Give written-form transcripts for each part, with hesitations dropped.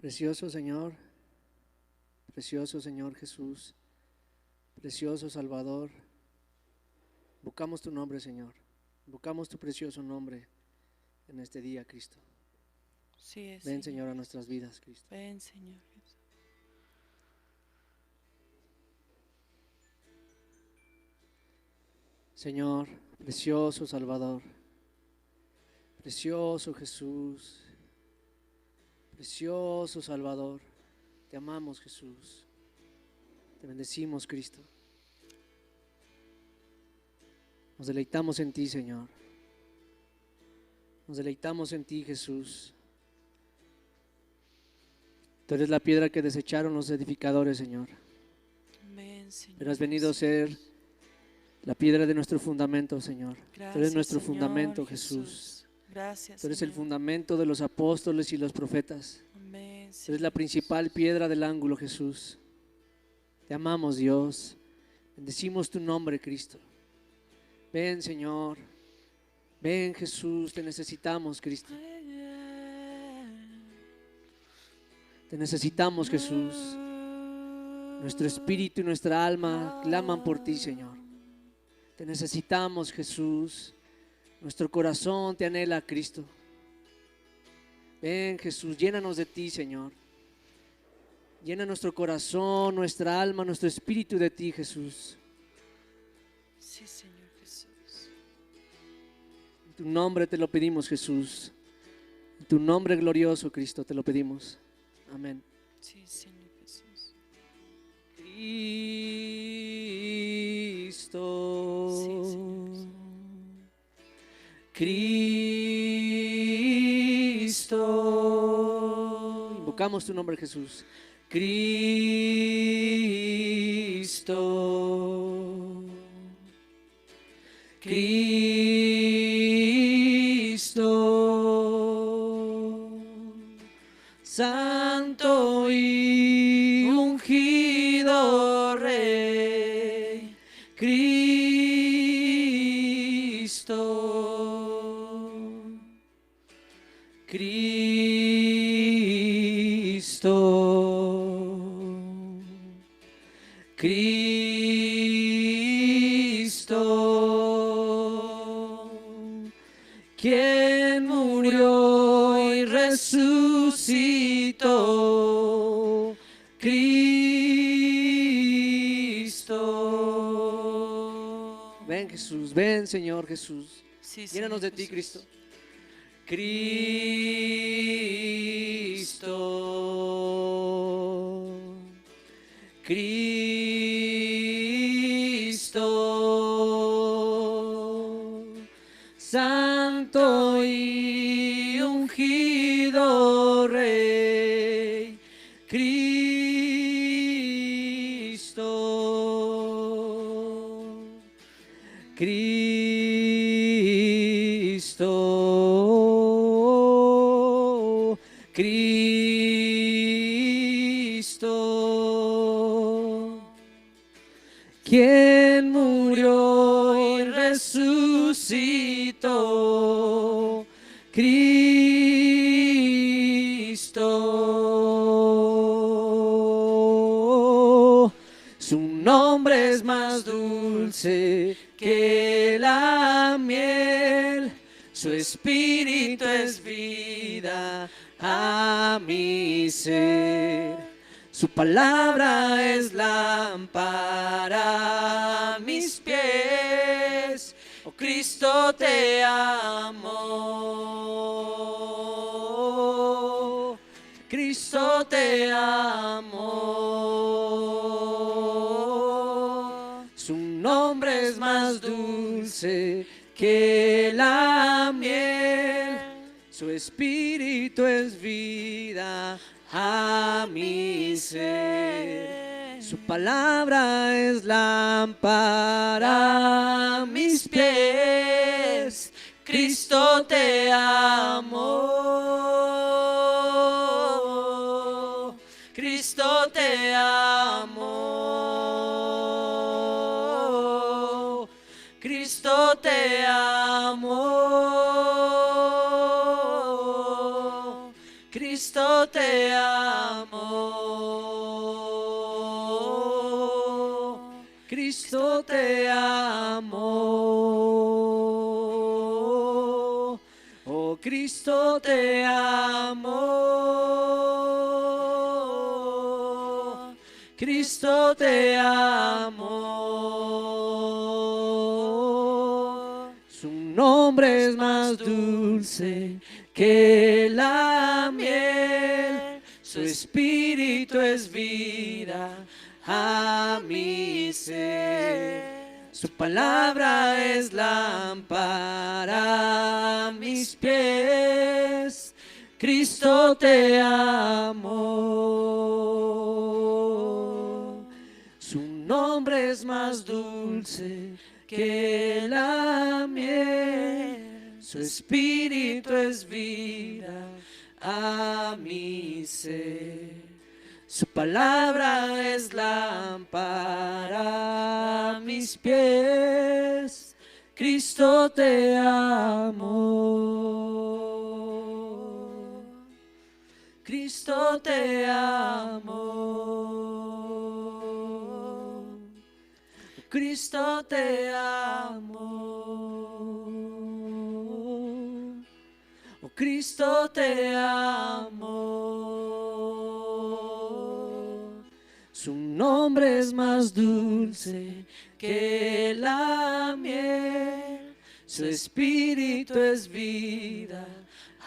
Precioso Señor Jesús, precioso Salvador, invocamos tu nombre, Señor, invocamos tu precioso nombre en este día, Cristo. Sí es, Ven, Señor, a nuestras vidas, Cristo. Ven, Señor Jesús. Señor, precioso Salvador, precioso Jesús, precioso Salvador, te amamos, Jesús, te bendecimos, Cristo. Nos deleitamos en ti, Señor. Nos deleitamos en ti, Jesús. Tú eres la piedra que desecharon los edificadores, Señor. Ven, Señor. Pero has venido a ser la piedra de nuestro fundamento, Señor. Gracias, Tú eres nuestro Señor fundamento, Jesús. Gracias, Tú eres el Señor. fundamento de los apóstoles y los profetas. Amén, Tú eres Señor. la principal piedra del ángulo, Jesús. Te amamos, Dios. Bendecimos tu nombre, Cristo. Ven, Señor. Ven, Jesús. Te necesitamos, Cristo. Te necesitamos, Jesús. Nuestro espíritu y nuestra alma claman por ti, Señor. Te necesitamos, Jesús. Nuestro corazón te anhela, Cristo. Ven, Jesús, llénanos de ti, Señor. Llena nuestro corazón, nuestra alma, nuestro espíritu de ti, Jesús. Sí, Señor Jesús. En tu nombre te lo pedimos, Jesús. En tu nombre glorioso, Cristo, te lo pedimos. Amén. Sí, Señor Jesús. Cristo. Sí, Señor. Cristo. Invocamos tu nombre, Jesús. Cristo. Cristo. Santo y ungido Rey. Cristo. Cristo. Cristo. Quien murió y resucitó. Cristo. Ven, Jesús, ven, Señor Jesús. Sí, Llénanos Señor de ti, Jesús. Cristo. Cristo. Cristo. Santo y ungido Rey. Cristo. Cristo. Cristo. Quien murió y resucitó. Cristo. Su nombre es más dulce que la miel. Su espíritu es vida a mi ser. Su palabra es lámpara a mis pies. Oh Cristo, te amo. Cristo, te amo. Su nombre es más dulce que la miel. Su espíritu es vida a mi ser. Su palabra es lámpara a mis pies. Cristo, te amo. Cristo, te amo. Cristo, te amo. Cristo te amo. Cristo te amo. Oh, Cristo te amo. Cristo te amo. Su nombre es más dulce que la miel. Su espíritu es vida a mi ser. Su palabra es lámpara a mis pies. Cristo te amo. Su nombre es más dulce que la miel. Su espíritu es vida a mi ser. Su palabra es lámpara a mis pies. Cristo te amo. Cristo te amo. Cristo te amo. Oh, Cristo te amo. Su nombre es más dulce que la miel. Su espíritu es vida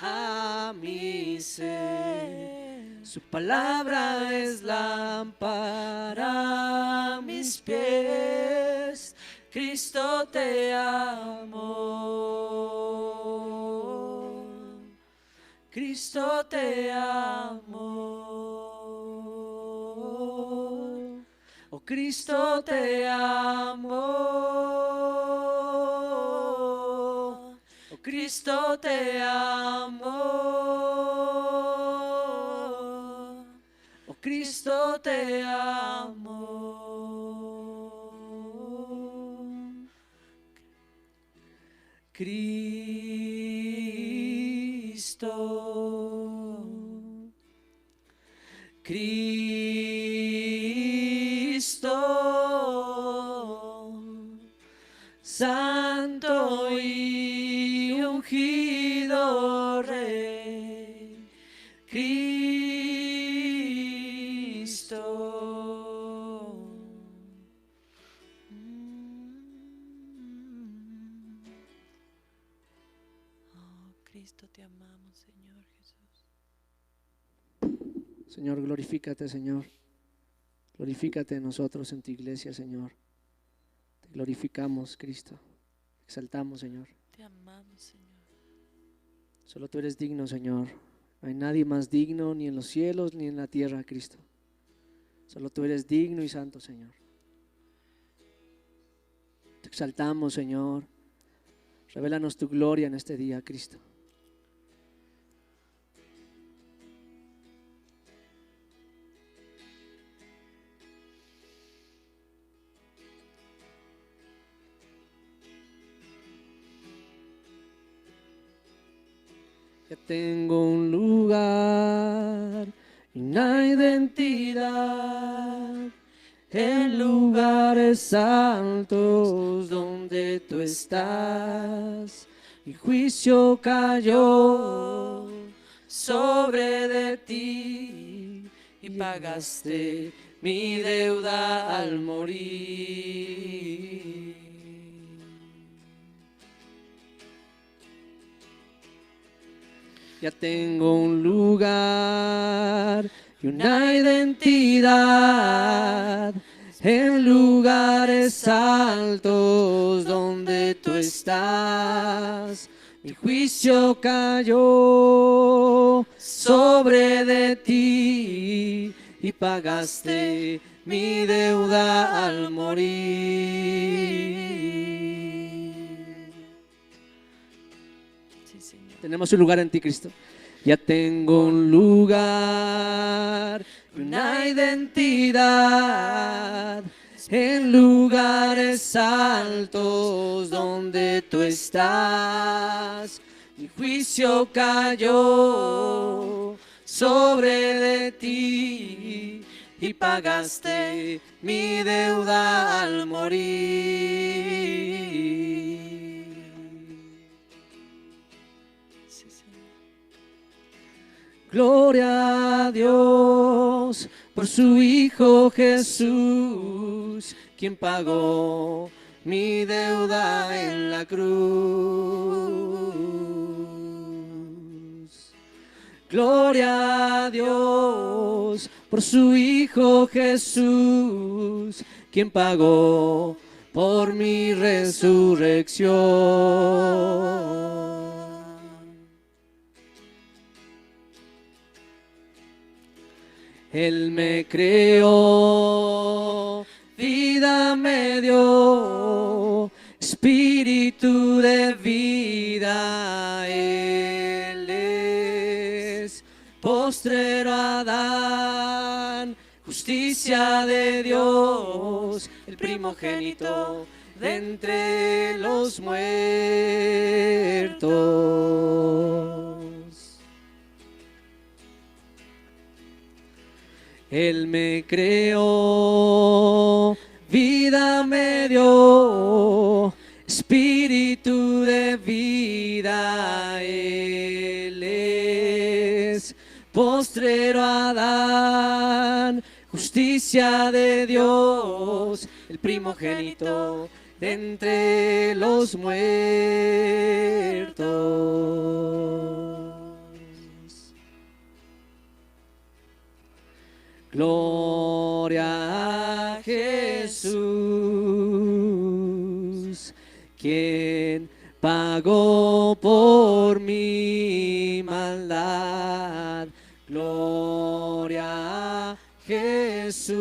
a mi ser. Su palabra es lámpara a mis pies. Cristo te amo. Cristo te amo. Oh, Cristo te amo. Oh, Cristo te amo. Oh, Cristo te amo. Cristo. Cristo, Santo y ungido Rey, Cristo. Oh, Cristo, te amamos, Señor Jesús. Señor, glorifícate, Señor. Glorifícate en nosotros, en tu iglesia, Señor. Te glorificamos, Cristo. Exaltamos, Señor. Te amamos, Señor. Solo tú eres digno, Señor. No hay nadie más digno ni en los cielos ni en la tierra, Cristo. Solo tú eres digno y santo, Señor. Te exaltamos, Señor. Revélanos tu gloria en este día, Cristo. Ya tengo un lugar y una identidad en lugares altos donde tú estás. Mi juicio cayó sobre de ti y pagaste mi deuda al morir. Ya tengo un lugar y una identidad en lugares altos donde tú estás. Mi juicio cayó sobre de ti y pagaste mi deuda al morir. Sí, Señor. Tenemos un lugar en ti, Cristo. Ya tengo un lugar, una identidad en lugares altos donde tú estás. Mi juicio cayó sobre de ti y pagaste mi deuda al morir. Sí, Señor. Gloria a Dios por su Hijo Jesús, quien pagó mi deuda en la cruz. Gloria a Dios por su Hijo Jesús, quien pagó por mi resurrección. Él me creó, vida me dio, espíritu de vida. Él es postrero Adán, justicia de Dios, el primogénito de entre los muertos. Él me creó, vida me dio, espíritu de vida. Él es postrero Adán, justicia de Dios, el primogénito de entre los muertos. Gloria a Jesús, quien pagó por mi maldad. Gloria a Jesús,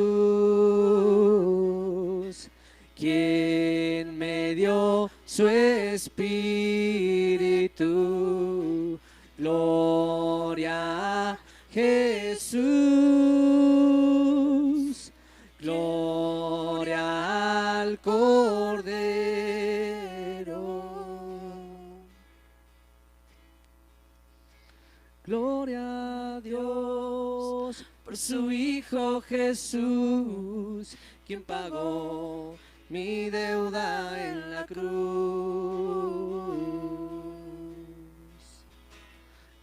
quien me dio su espíritu. Gloria a Jesús, gloria al Cordero. Gloria a Dios por su Hijo Jesús, quien pagó mi deuda en la cruz.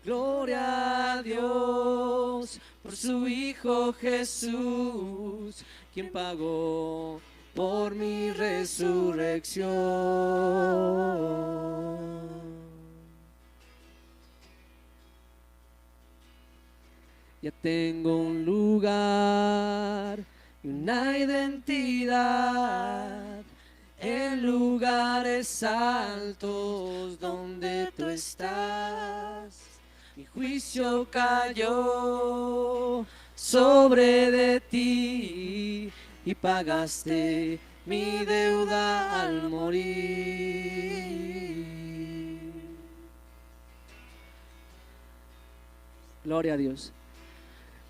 Gloria a Dios por su Hijo Jesús, quien pagó por mi resurrección. Ya tengo un lugar y una identidad en lugares altos donde tú estás. Mi juicio cayó sobre de ti y pagaste mi deuda al morir. Gloria a Dios.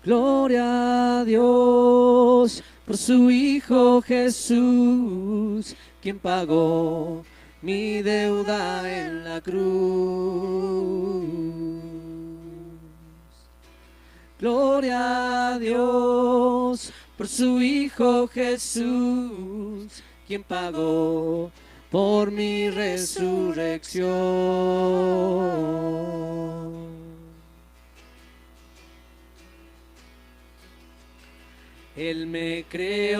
Gloria a Dios por su Hijo Jesús, quien pagó mi deuda en la cruz. Gloria a Dios por su Hijo Jesús, quien pagó por mi resurrección. Él me creó,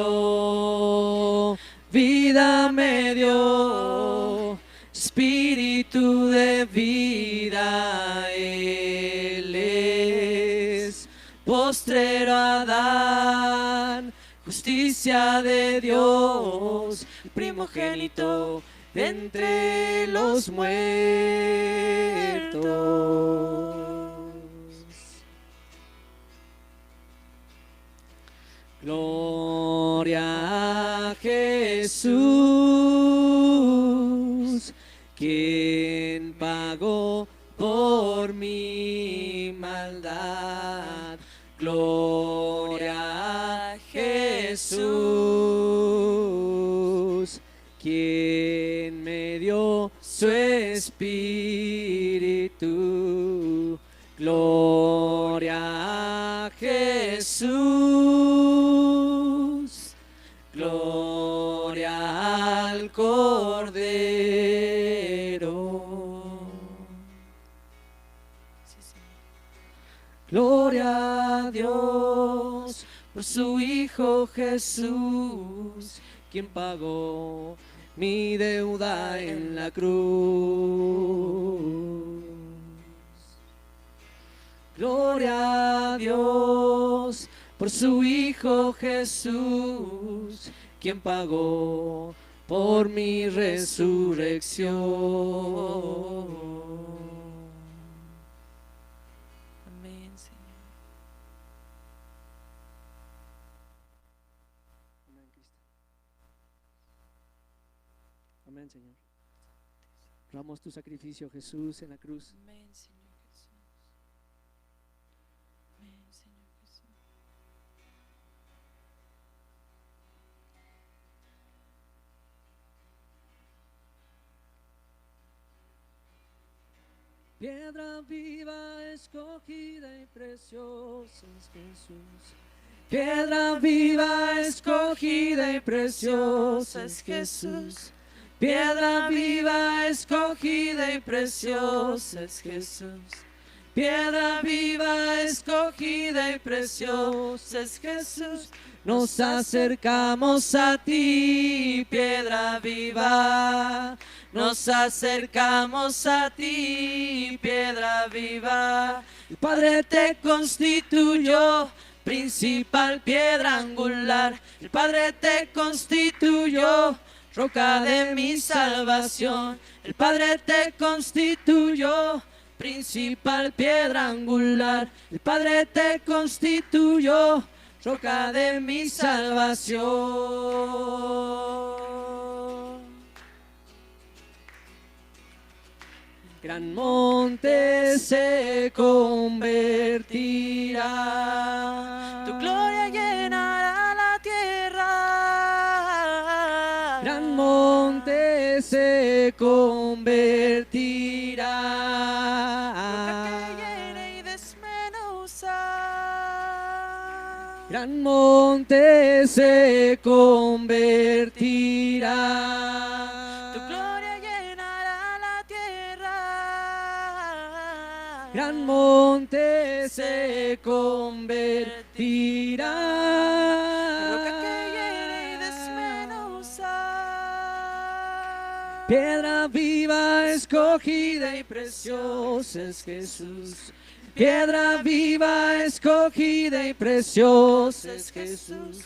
vida me dio, espíritu de vida. Él es postrero Adán, justicia de Dios, el primogénito de entre los muertos. Gloria a Jesús, quien pagó por mi maldad. Gloria a Jesús, quien me dio su espíritu. Gloria a Jesús. Gloria al Cordero. Sí, Señor. Gloria a Dios por su Hijo Jesús, quien pagó mi deuda en la cruz. Gloria a Dios por su Hijo Jesús, quien pagó por mi resurrección. Amén, Señor. Amén, Cristo. Amén, Señor. Rogamos tu sacrificio, Jesús, en la cruz. Amén, Señor Jesús. Amén, Señor Jesús. Piedra viva, escogida y preciosa es Jesús. Piedra viva, escogida y preciosa es Jesús. Piedra viva, escogida y preciosa es Jesús. Piedra viva, escogida y preciosa es Jesús. Nos acercamos a ti, piedra viva. Nos acercamos a ti, piedra viva. El Padre te constituyó principal piedra angular. El Padre te constituyó roca de mi salvación. El Padre te constituyó principal piedra angular. El Padre te constituyó roca de mi salvación. Gran monte se convertirá. Tu gloria llenará la tierra. Gran monte se convertirá. Roca que llene y desmenuza. Gran monte se convertirá. Tu gloria llenará la tierra. Gran monte se convertirá. Roca que llene y desmenuza. Piedra viva, escogida y preciosa es Jesús. Piedra viva, escogida y preciosa es Jesús.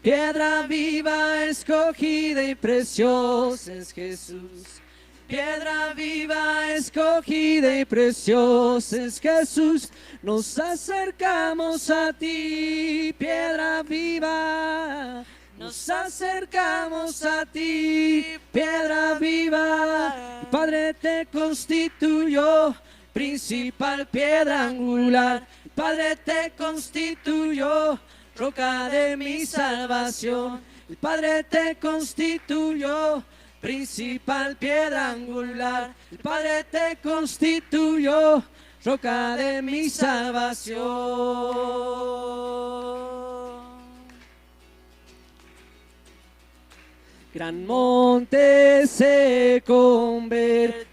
Piedra viva, escogida y preciosa es Jesús. Piedra viva, escogida y preciosa es Jesús. Nos acercamos a ti, piedra viva. Nos acercamos a ti, piedra viva. El Padre te constituyó principal piedra angular. El Padre te constituyó roca de mi salvación. El Padre te constituyó principal piedra angular. El Padre te constituyó roca de mi salvación. Gran monte se convertirá.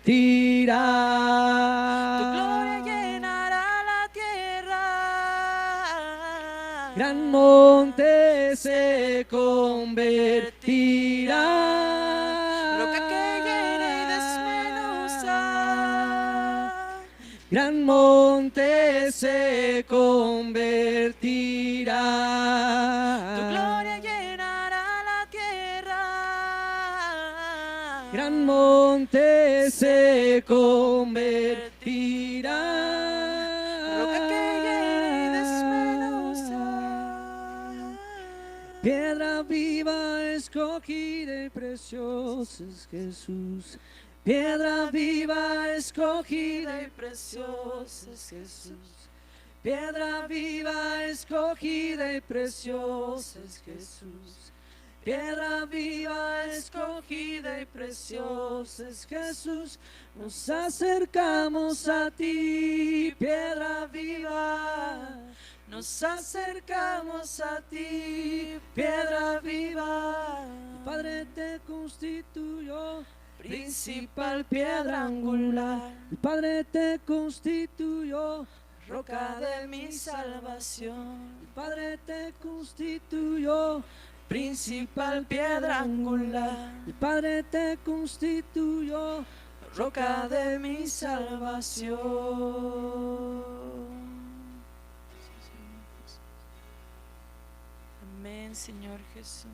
Tu gloria llenará la tierra. Gran monte se convertirá. Roca que llena y desmenuza. Gran monte se convertirá. Tu gloria llenará la tierra. Gran monte se convertirá. Roca que llena y desmenuza. Piedra viva, escogida y preciosa es Jesús. Piedra viva, escogida y preciosa es Jesús. Piedra viva, escogida y preciosa es Jesús. Piedra viva, escogida y preciosa es Jesús. Nos acercamos a ti, piedra viva. nos acercamos a ti, piedra viva. Padre te constituyó Principal piedra angular, el Padre te constituyó roca de mi salvación. el Padre te constituyó Principal piedra angular, el Padre te constituyó roca de mi salvación. Amén, Señor Jesús.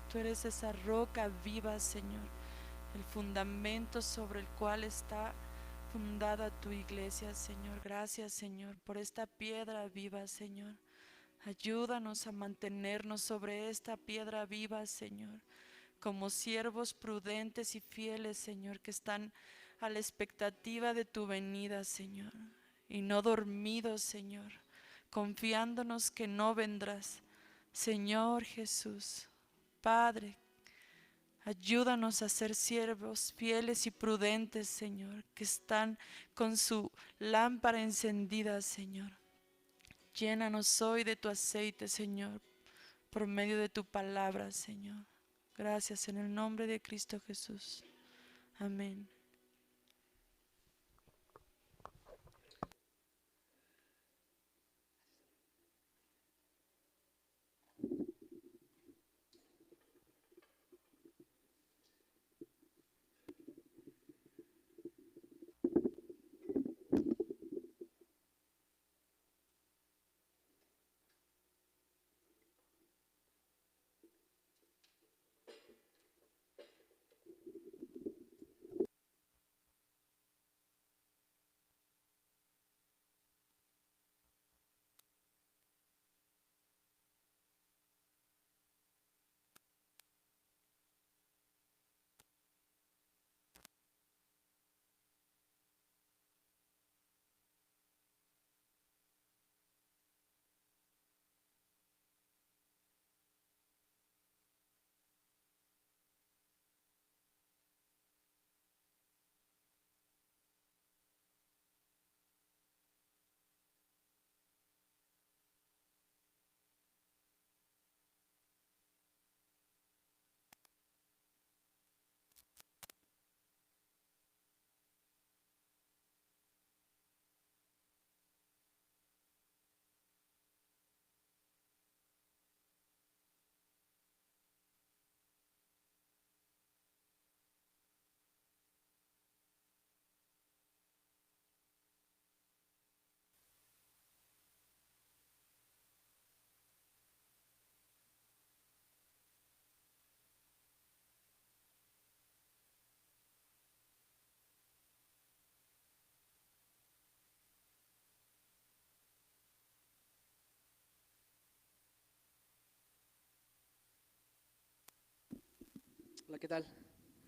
Tú eres esa roca viva, Señor, el fundamento sobre el cual está fundada tu iglesia, Señor. Gracias, Señor, por esta piedra viva, Señor. Ayúdanos a mantenernos sobre esta piedra viva, Señor, como siervos prudentes y fieles, Señor, que están a la expectativa de tu venida, Señor, y no dormidos, Señor, confiándonos que no vendrás. Señor Jesús, Padre, ayúdanos a ser siervos fieles y prudentes, Señor, que están con su lámpara encendida, Señor. Llénanos hoy de tu aceite, Señor, por medio de tu palabra, Señor. Gracias en el nombre de Cristo Jesús. Amén. Hola, ¿qué tal?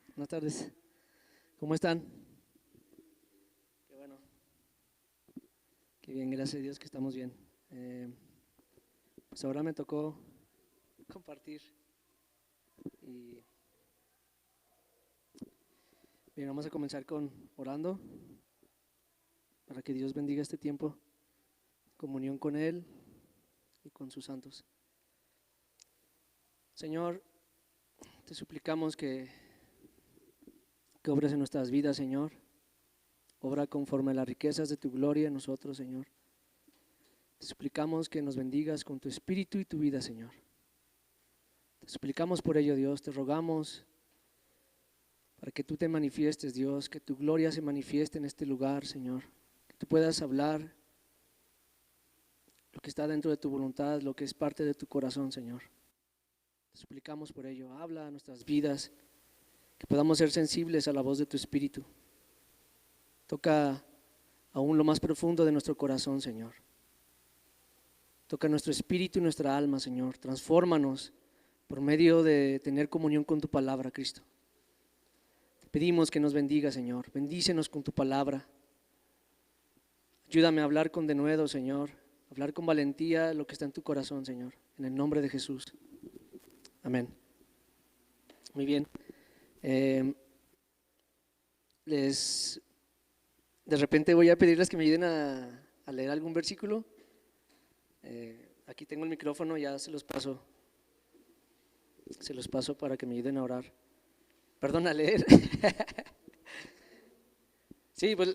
Buenas tardes. ¿Cómo están? Qué bueno. Qué bien, gracias a Dios que estamos bien. Pues ahora me tocó compartir. Y bien, vamos a comenzar orando para que Dios bendiga este tiempo, comunión con Él y con sus santos. Señor, te suplicamos que obres en nuestras vidas, Señor. Obra conforme a las riquezas de tu gloria en nosotros, Señor. Te suplicamos que nos bendigas con tu espíritu y tu vida, Señor. Te suplicamos por ello, Dios. Te rogamos para que tú te manifiestes, Dios, que tu gloria se manifieste en este lugar, Señor. Que tú puedas hablar lo que está dentro de tu voluntad, lo que es parte de tu corazón, Señor. Te suplicamos por ello. Habla a nuestras vidas, que podamos ser sensibles a la voz de tu espíritu. Toca aún lo más profundo de nuestro corazón, Señor. Toca nuestro espíritu y nuestra alma, Señor. Transfórmanos por medio de tener comunión con tu palabra, Cristo. Te pedimos que nos bendiga, Señor. Bendícenos con tu palabra. Ayúdame a hablar con denuedo, Señor. Hablar con valentía lo que está en tu corazón, Señor. En el nombre de Jesús. Amén. Muy bien. De repente voy a pedirles que me ayuden a leer algún versículo. Aquí tengo el micrófono, ya se los paso para que me ayuden a orar. Perdón, a leer. Sí, pues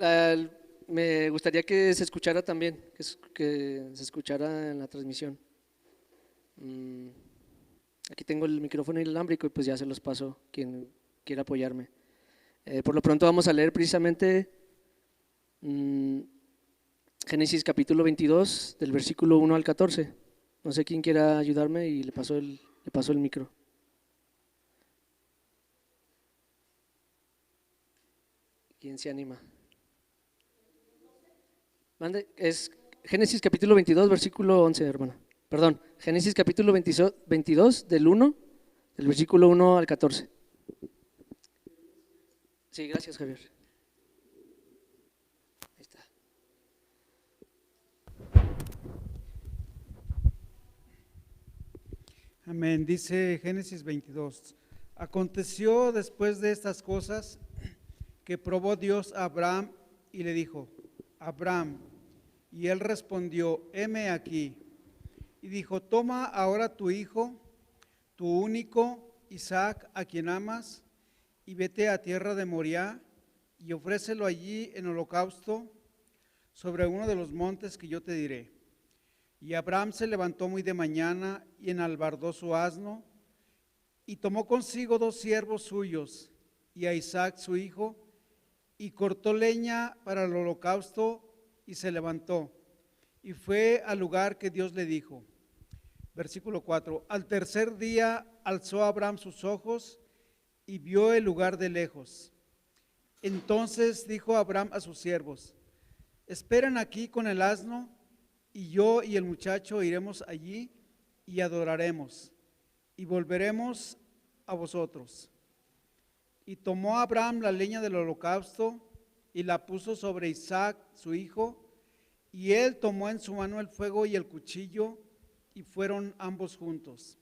me gustaría que se escuchara también, que se escuchara en la transmisión. Aquí tengo el micrófono inalámbrico y pues ya se los paso quien quiera apoyarme. Por lo pronto vamos a leer precisamente Génesis capítulo 22 del versículo 1 al 14. No sé quién quiera ayudarme y le paso el micro. ¿Quién se anima? Mande, es Génesis capítulo 22 versículo 11, hermano. Perdón, Génesis capítulo 22 del versículo 1 al 14. Sí, gracias, Javier. Ahí está. Amén. Dice Génesis 22. Aconteció después de estas cosas que probó Dios a Abraham y le dijo: Abraham. Y él respondió: heme aquí. Y dijo: toma ahora tu hijo, tu único, Isaac, a quien amas, y vete a tierra de Moriah y ofrécelo allí en holocausto sobre uno de los montes que yo te diré. Y Abraham se levantó muy de mañana y enalbardó su asno y tomó consigo 2 siervos suyos y a Isaac su hijo, y cortó leña para el holocausto y se levantó y fue al lugar que Dios le dijo. Versículo 4. Al tercer día alzó Abraham sus ojos y vio el lugar de lejos. Entonces dijo Abraham a sus siervos: esperen aquí con el asno, y yo y el muchacho iremos allí y adoraremos, y volveremos a vosotros. Y tomó Abraham la leña del holocausto y la puso sobre Isaac su hijo, y él tomó en su mano el fuego y el cuchillo, y fueron ambos juntos.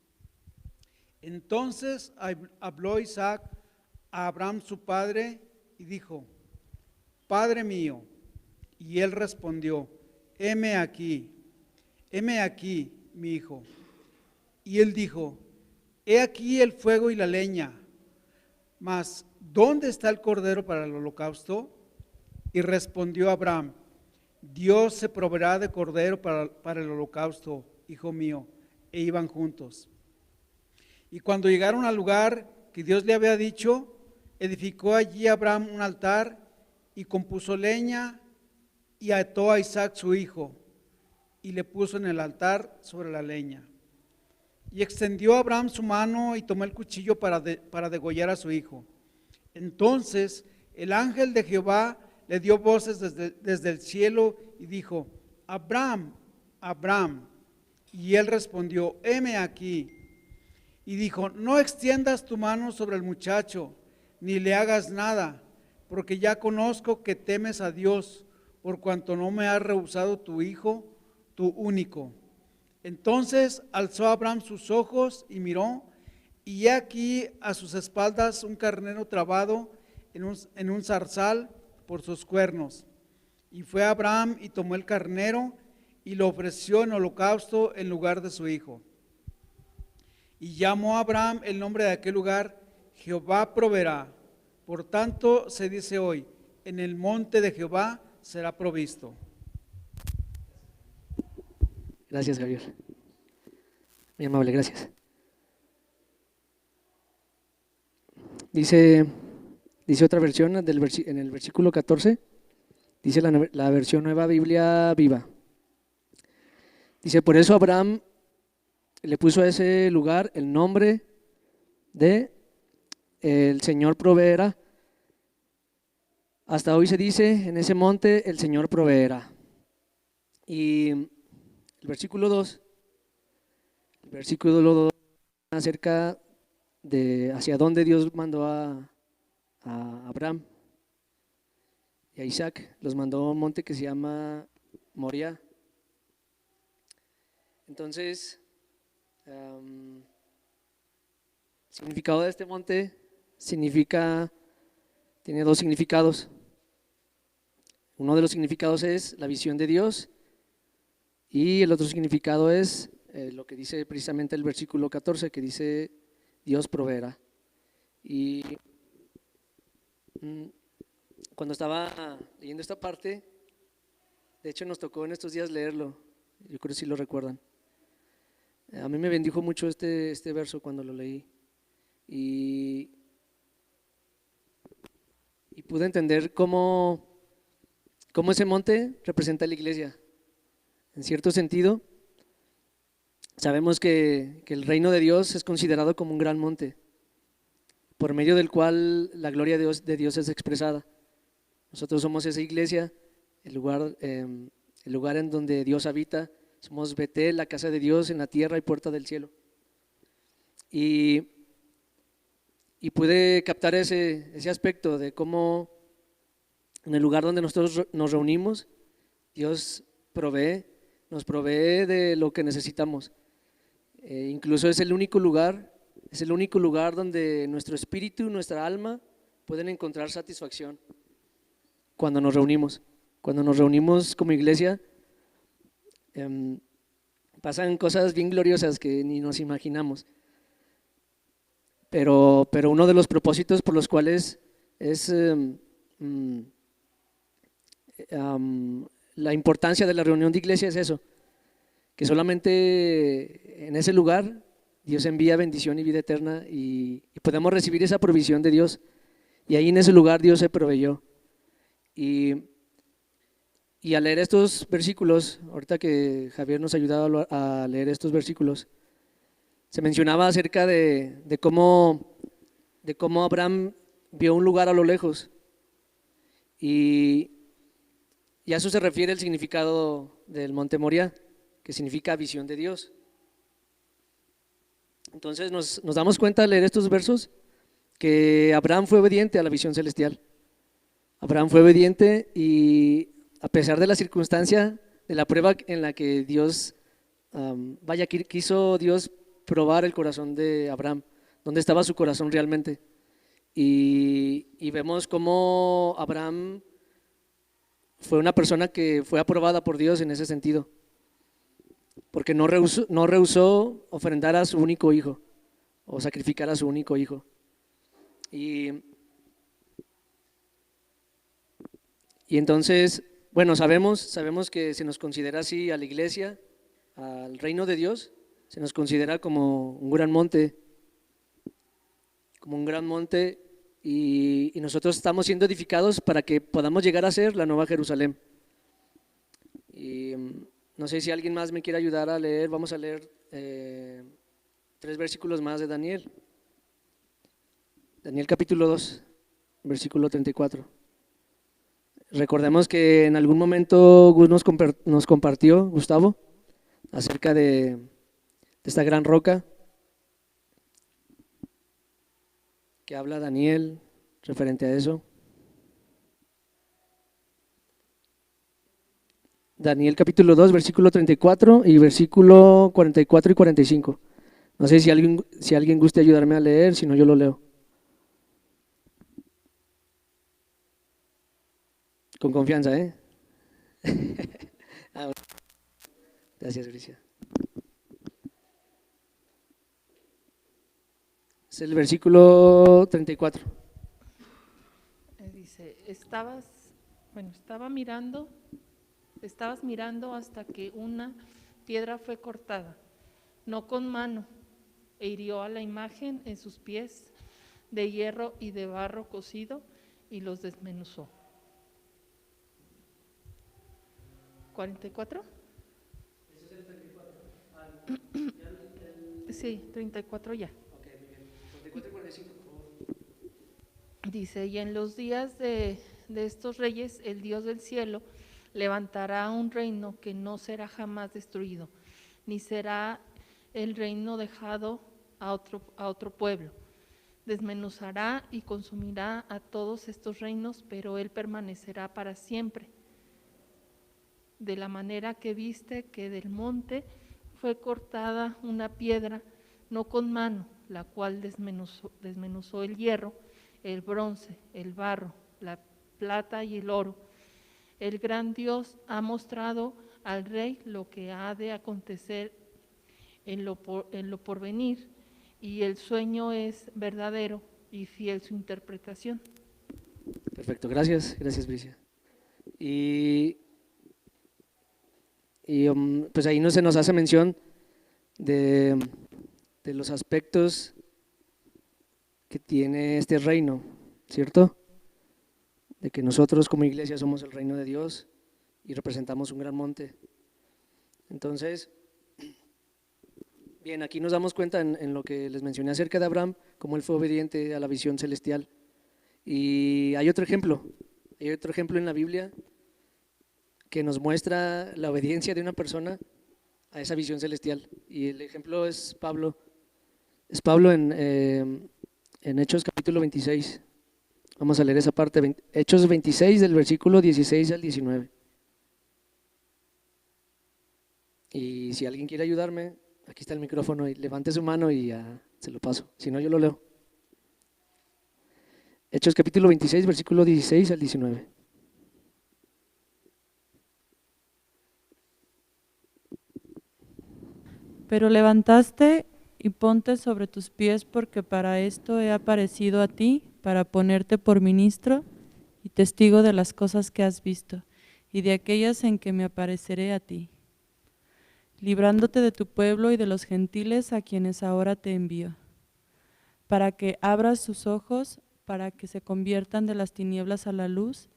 Entonces habló Isaac a Abraham su padre y dijo: Padre mío. Y él respondió: heme aquí, mi hijo. Y él dijo: he aquí el fuego y la leña, mas ¿dónde está el cordero para el holocausto? Y respondió Abraham: Dios se proveerá de cordero para el holocausto, hijo mío. E iban juntos. Y cuando llegaron al lugar que Dios le había dicho, edificó allí Abraham un altar y compuso leña y ató a Isaac su hijo y le puso en el altar sobre la leña. Y extendió Abraham su mano y tomó el cuchillo para degollar a su hijo. Entonces el ángel de Jehová le dio voces desde el cielo y dijo: Abraham, Abraham. Y él respondió: heme aquí. Y dijo: no extiendas tu mano sobre el muchacho, ni le hagas nada, porque ya conozco que temes a Dios, por cuanto no me has rehusado tu hijo, tu único. Entonces alzó Abraham sus ojos y miró, y he aquí a sus espaldas un carnero trabado en un zarzal por sus cuernos. Y fue Abraham y tomó el carnero y lo ofreció en holocausto en lugar de su hijo. Y llamó a Abraham el nombre de aquel lugar: Jehová proveerá. Por tanto se dice hoy: en el monte de Jehová será provisto. Gracias, Javier. Muy amable, gracias. Dice otra versión en el versículo 14, dice la versión Nueva Biblia Viva. Dice: por eso Abraham le puso a ese lugar el nombre de el Señor proveerá. Hasta hoy se dice: en ese monte el Señor proveerá. Y el versículo 2 acerca de hacia dónde Dios mandó a Abraham y a Isaac. Los mandó a un monte que se llama Moriah. Entonces, el significado de este monte tiene 2 significados. Uno de los significados es la visión de Dios, Y el otro significado es lo que dice precisamente el versículo 14, que dice Dios proveerá. Y cuando estaba leyendo esta parte, de hecho nos tocó en estos días leerlo, yo creo que sí lo recuerdan. A mí me bendijo mucho este verso cuando lo leí y pude entender cómo ese monte representa a la iglesia. En cierto sentido, sabemos que el reino de Dios es considerado como un gran monte, por medio del cual la gloria de Dios es expresada. Nosotros somos esa iglesia, el lugar en donde Dios habita. Somos Betel, la casa de Dios en la tierra y puerta del cielo. Y pude captar ese aspecto de cómo en el lugar donde nosotros nos reunimos, Dios nos provee de lo que necesitamos. Incluso es el único lugar donde nuestro espíritu, nuestra alma pueden encontrar satisfacción cuando nos reunimos. Cuando nos reunimos como iglesia, pasan cosas bien gloriosas que ni nos imaginamos. Pero uno de los propósitos por los cuales es la importancia de la reunión de iglesia es eso, que solamente en ese lugar Dios envía bendición y vida eterna y podemos recibir esa provisión de Dios, y ahí en ese lugar Dios se proveyó. Y al leer estos versículos, ahorita que Javier nos ayudaba a leer estos versículos, se mencionaba acerca de cómo Abraham vio un lugar a lo lejos, y a eso se refiere el significado del monte Moriah, que significa visión de Dios. Entonces nos damos cuenta al leer estos versos que Abraham fue obediente a la visión celestial. Abraham fue obediente, y a pesar de la circunstancia, de la prueba en la que Dios, quiso Dios probar el corazón de Abraham, dónde estaba su corazón realmente. Y vemos cómo Abraham fue una persona que fue aprobada por Dios en ese sentido, porque no rehusó ofrendar a su único hijo o sacrificar a su único hijo. Y entonces, bueno, sabemos que se nos considera así a la iglesia, al reino de Dios, se nos considera como un gran monte, y nosotros estamos siendo edificados para que podamos llegar a ser la nueva Jerusalén. Y no sé si alguien más me quiere ayudar a leer. Vamos a leer 3 versículos más de Daniel. Daniel capítulo 2, versículo 34. Recordemos que en algún momento Gus nos compartió, Gustavo, acerca de esta gran roca que habla Daniel referente a eso. Daniel capítulo 2, versículo 34 y versículo 44 y 45. No sé si alguien guste ayudarme a leer, si no yo lo leo. Con confianza, ¿eh? Gracias, Grecia. Es el versículo 34. Dice, estabas mirando hasta que una piedra fue cortada, no con mano, e hirió a la imagen en sus pies de hierro y de barro cocido y los desmenuzó. 44. ¿Ese es el 34? Sí, 34 ya. Ok, muy bien. 34 y 45, por favor. Dice, y en los días de estos reyes, el Dios del cielo levantará un reino que no será jamás destruido, ni será el reino dejado a otro pueblo. Desmenuzará y consumirá a todos estos reinos, pero él permanecerá para siempre. De la manera que viste que del monte fue cortada una piedra, no con mano, la cual desmenuzó el hierro, el bronce, el barro, la plata y el oro. El gran Dios ha mostrado al rey lo que ha de acontecer en lo porvenir, y el sueño es verdadero y fiel su interpretación. Perfecto, gracias Bricia. Pues ahí no se nos hace mención de los aspectos que tiene este reino, ¿cierto? De que nosotros como iglesia somos el reino de Dios y representamos un gran monte. Entonces, bien, aquí nos damos cuenta en lo que les mencioné acerca de Abraham, cómo él fue obediente a la visión celestial. Y hay otro ejemplo en la Biblia que nos muestra la obediencia de una persona a esa visión celestial. Y el ejemplo es Pablo. Es Pablo en Hechos capítulo 26. Vamos a leer esa parte, Hechos 26 del versículo 16 al 19. Y si alguien quiere ayudarme, aquí está el micrófono y levante su mano y ya se lo paso. Si no, yo lo leo. Hechos capítulo 26, versículo 16 al 19. Pero levantaste y ponte sobre tus pies, porque para esto he aparecido a ti, para ponerte por ministro y testigo de las cosas que has visto y de aquellas en que me apareceré a ti, librándote de tu pueblo y de los gentiles a quienes ahora te envío, para que abras sus ojos, para que se conviertan de las tinieblas a la luz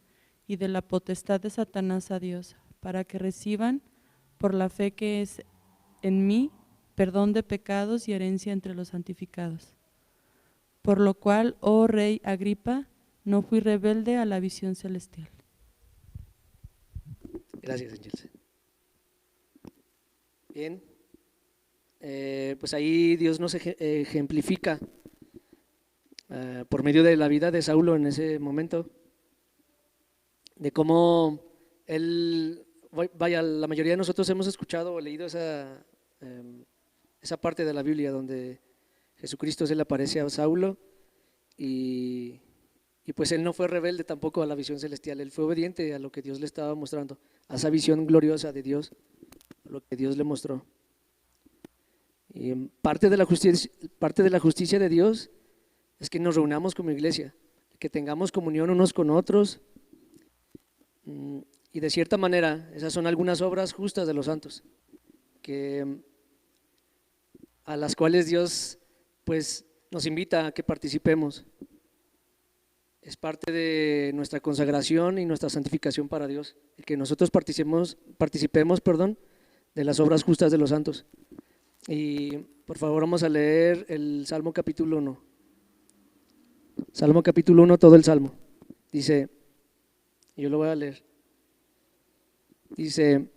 y de la potestad de Satanás a Dios, para que reciban por la fe que es en mí perdón de pecados y herencia entre los santificados. Por lo cual, oh rey Agripa, no fui rebelde a la visión celestial. Gracias, Ángel. Bien, pues ahí Dios nos ejemplifica por medio de la vida de Saulo en ese momento, de cómo él, vaya, la mayoría de nosotros hemos escuchado o leído esa parte de la Biblia donde Jesucristo se le aparece a Saulo y pues él no fue rebelde tampoco a la visión celestial, él fue obediente a lo que Dios le estaba mostrando, a esa visión gloriosa de Dios, lo que Dios le mostró. Y parte de la justicia de Dios es que nos reunamos como iglesia, que tengamos comunión unos con otros, y de cierta manera esas son algunas obras justas de los santos, a las cuales Dios pues nos invita a que participemos. Es parte de nuestra consagración y nuestra santificación para Dios, el que nosotros participemos, de las obras justas de los santos. Y por favor vamos a leer el Salmo capítulo 1. Salmo capítulo 1, todo el Salmo. Dice, yo lo voy a leer. Dice,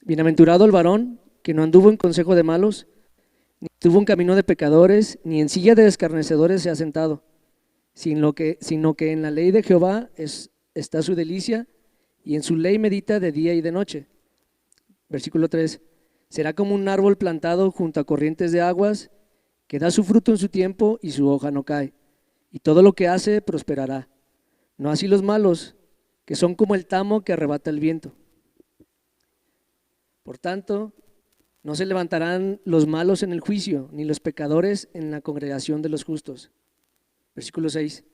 bienaventurado el varón que no anduvo en consejo de malos, ni tuvo un camino de pecadores, ni en silla de escarnecedores se ha sentado, sino que en la ley de Jehová está su delicia, y en su ley medita de día y de noche. Versículo 3, será como un árbol plantado junto a corrientes de aguas, que da su fruto en su tiempo y su hoja no cae, y todo lo que hace prosperará. No así los malos, que son como el tamo que arrebata el viento. Por tanto, no se levantarán los malos en el juicio, ni los pecadores en la congregación de los justos. Versículo 6,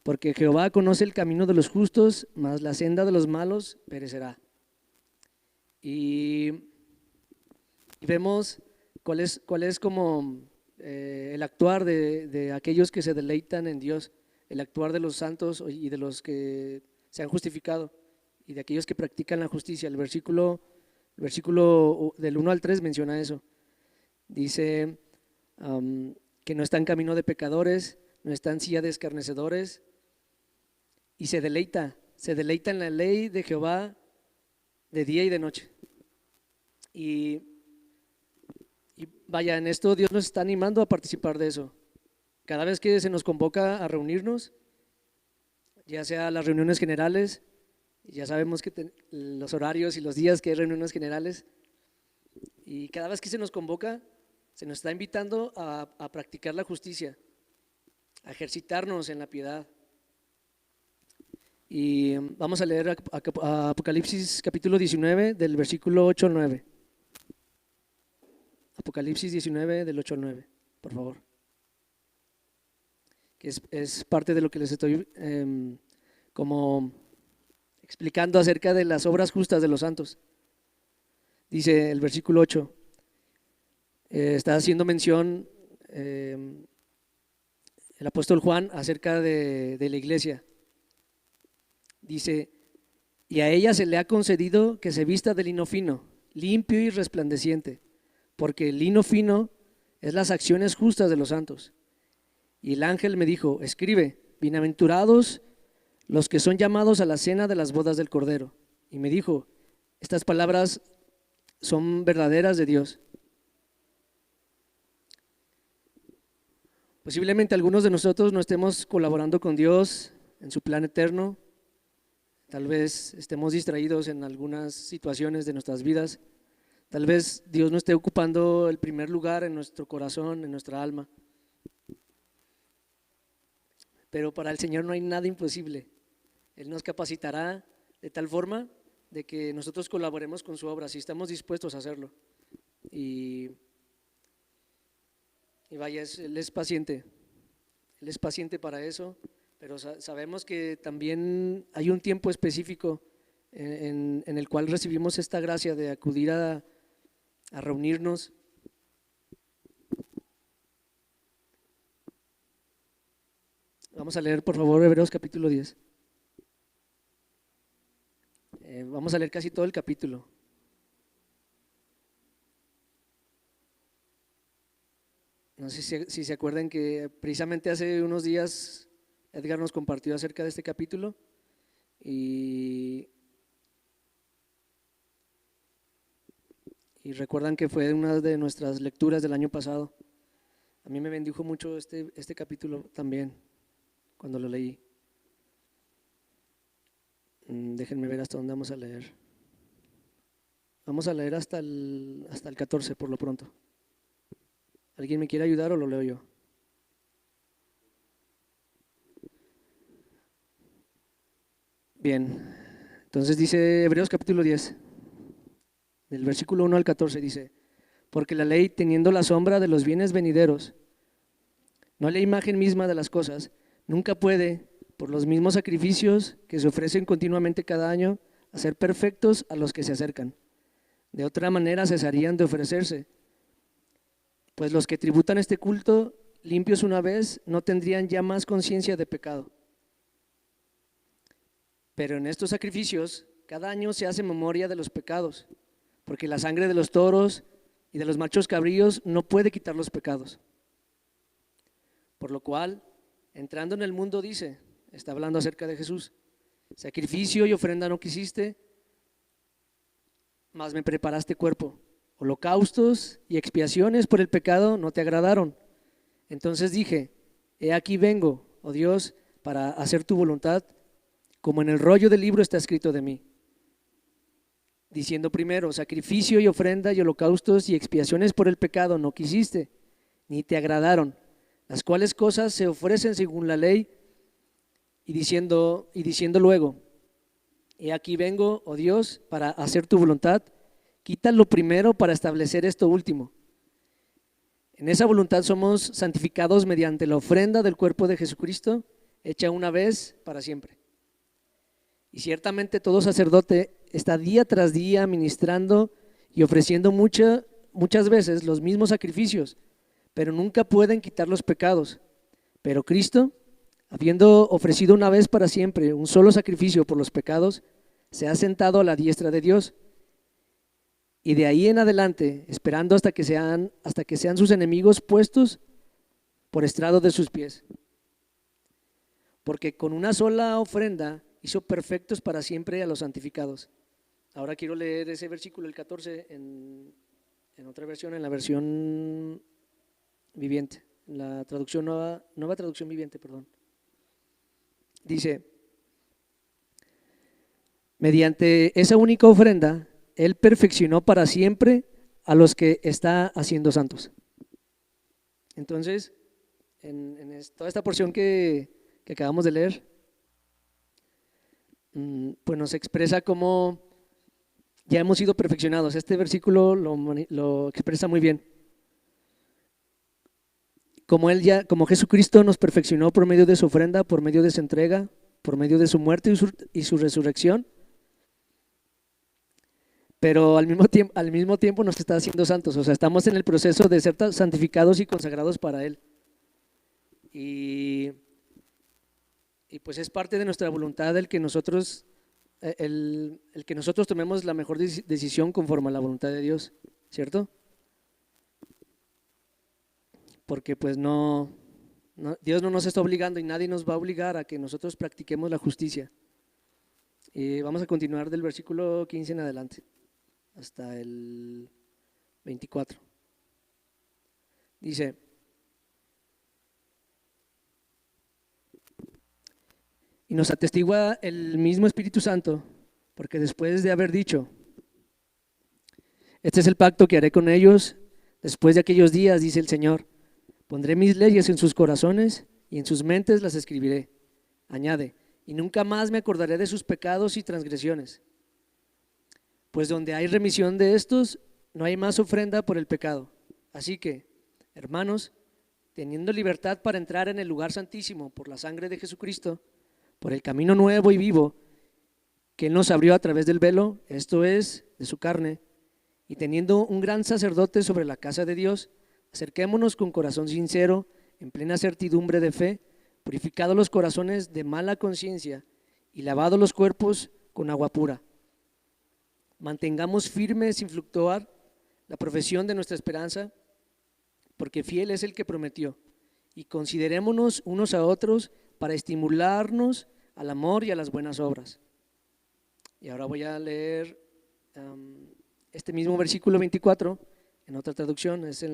porque Jehová conoce el camino de los justos, mas la senda de los malos perecerá. Y vemos cuál es como el actuar de aquellos que se deleitan en Dios, el actuar de los santos y de los que se han justificado y de aquellos que practican la justicia. El versículo del 1 al 3 menciona eso. Dice que no está en camino de pecadores, no está en silla de escarnecedores, y se deleita en la ley de Jehová de día y de noche. Y vaya, en esto Dios nos está animando a participar de eso. Cada vez que se nos convoca a reunirnos, ya sea las reuniones generales, ya sabemos que los horarios y los días que hay reuniones generales, y cada vez que se nos convoca, se nos está invitando a practicar la justicia, a ejercitarnos en la piedad. Y vamos a leer Apocalipsis capítulo 19 del versículo 8 al 9. Apocalipsis 19 del 8 al 9, por favor. Que es parte de lo que les estoy como explicando acerca de las obras justas de los santos. Dice el versículo 8, está haciendo mención el apóstol Juan acerca de la iglesia. Dice, y a ella se le ha concedido que se vista de lino fino, limpio y resplandeciente, porque el lino fino es las acciones justas de los santos. Y el ángel me dijo, escribe, bienaventurados los que son llamados a la cena de las bodas del Cordero. Y me dijo, estas palabras son verdaderas de Dios. Posiblemente algunos de nosotros no estemos colaborando con Dios en su plan eterno. Tal vez estemos distraídos en algunas situaciones de nuestras vidas. Tal vez Dios no esté ocupando el primer lugar en nuestro corazón, en nuestra alma. Pero para el Señor no hay nada imposible. Él nos capacitará de tal forma de que nosotros colaboremos con su obra, si estamos dispuestos a hacerlo. Y vaya, Él es paciente. Él es paciente para eso. Pero sabemos que también hay un tiempo específico en el cual recibimos esta gracia de acudir a reunirnos. Vamos a leer por favor Hebreos capítulo 10. Vamos a leer casi todo el capítulo. No sé si se acuerdan que precisamente hace unos días Edgar nos compartió acerca de este capítulo y recuerdan que fue una de nuestras lecturas del año pasado. A mí me bendijo mucho este capítulo también cuando lo leí. Déjenme ver hasta dónde vamos a leer. Vamos a leer hasta el 14 por lo pronto. ¿Alguien me quiere ayudar o lo leo yo? Bien, entonces dice Hebreos capítulo 10, del versículo 1 al 14 dice, porque la ley teniendo la sombra de los bienes venideros, no la imagen misma de las cosas, nunca puede, por los mismos sacrificios que se ofrecen continuamente cada año, hacer perfectos a los que se acercan. De otra manera cesarían de ofrecerse, pues los que tributan este culto, limpios una vez, no tendrían ya más conciencia de pecado. Pero en estos sacrificios, cada año se hace memoria de los pecados, porque la sangre de los toros y de los machos cabríos no puede quitar los pecados. Por lo cual, entrando en el mundo dice, está hablando acerca de Jesús, sacrificio y ofrenda no quisiste, mas me preparaste cuerpo. Holocaustos y expiaciones por el pecado no te agradaron. Entonces dije, he aquí vengo, oh Dios, para hacer tu voluntad, como en el rollo del libro está escrito de mí. Diciendo primero, sacrificio y ofrenda y holocaustos y expiaciones por el pecado no quisiste, ni te agradaron, las cuales cosas se ofrecen según la ley, y diciendo luego, he aquí vengo, oh Dios, para hacer tu voluntad, quita lo primero para establecer esto último. En esa voluntad somos santificados mediante la ofrenda del cuerpo de Jesucristo, hecha una vez para siempre. Y ciertamente todo sacerdote está día tras día ministrando y ofreciendo muchas veces los mismos sacrificios, pero nunca pueden quitar los pecados. Pero Cristo, habiendo ofrecido una vez para siempre un solo sacrificio por los pecados, se ha sentado a la diestra de Dios. Y de ahí en adelante, esperando hasta que sean sus enemigos puestos por estrado de sus pies. Porque con una sola ofrenda hizo perfectos para siempre a los santificados. Ahora quiero leer ese versículo, el 14, en otra versión, en la versión viviente, en la traducción nueva traducción viviente, perdón. Dice, mediante esa única ofrenda, Él perfeccionó para siempre a los que está haciendo santos. Entonces, en toda esta porción que acabamos de leer, pues nos expresa cómo ya hemos sido perfeccionados. Este versículo lo expresa muy bien. Como Jesucristo nos perfeccionó por medio de su ofrenda, por medio de su entrega, por medio de su muerte y su resurrección, pero al mismo tiempo nos está haciendo santos. O sea, estamos en el proceso de ser santificados y consagrados para Él. Y pues es parte de nuestra voluntad el que nosotros tomemos la mejor decisión conforme a la voluntad de Dios, ¿cierto? Porque pues Dios no nos está obligando y nadie nos va a obligar a que nosotros practiquemos la justicia. Y vamos a continuar del versículo 15 en adelante hasta el 24. Dice: y nos atestigua el mismo Espíritu Santo, porque después de haber dicho: este es el pacto que haré con ellos después de aquellos días, dice el Señor, pondré mis leyes en sus corazones y en sus mentes las escribiré. Añade: y nunca más me acordaré de sus pecados y transgresiones. Pues donde hay remisión de estos, no hay más ofrenda por el pecado. Así que, hermanos, teniendo libertad para entrar en el lugar santísimo por la sangre de Jesucristo, por el camino nuevo y vivo que Él nos abrió a través del velo, esto es, de su carne, y teniendo un gran sacerdote sobre la casa de Dios, acerquémonos con corazón sincero, en plena certidumbre de fe, purificados los corazones de mala conciencia y lavados los cuerpos con agua pura. Mantengamos firme sin fluctuar la profesión de nuestra esperanza, porque fiel es el que prometió, y considerémonos unos a otros para estimularnos al amor y a las buenas obras. Y ahora voy a leer este mismo versículo 24 en otra traducción, se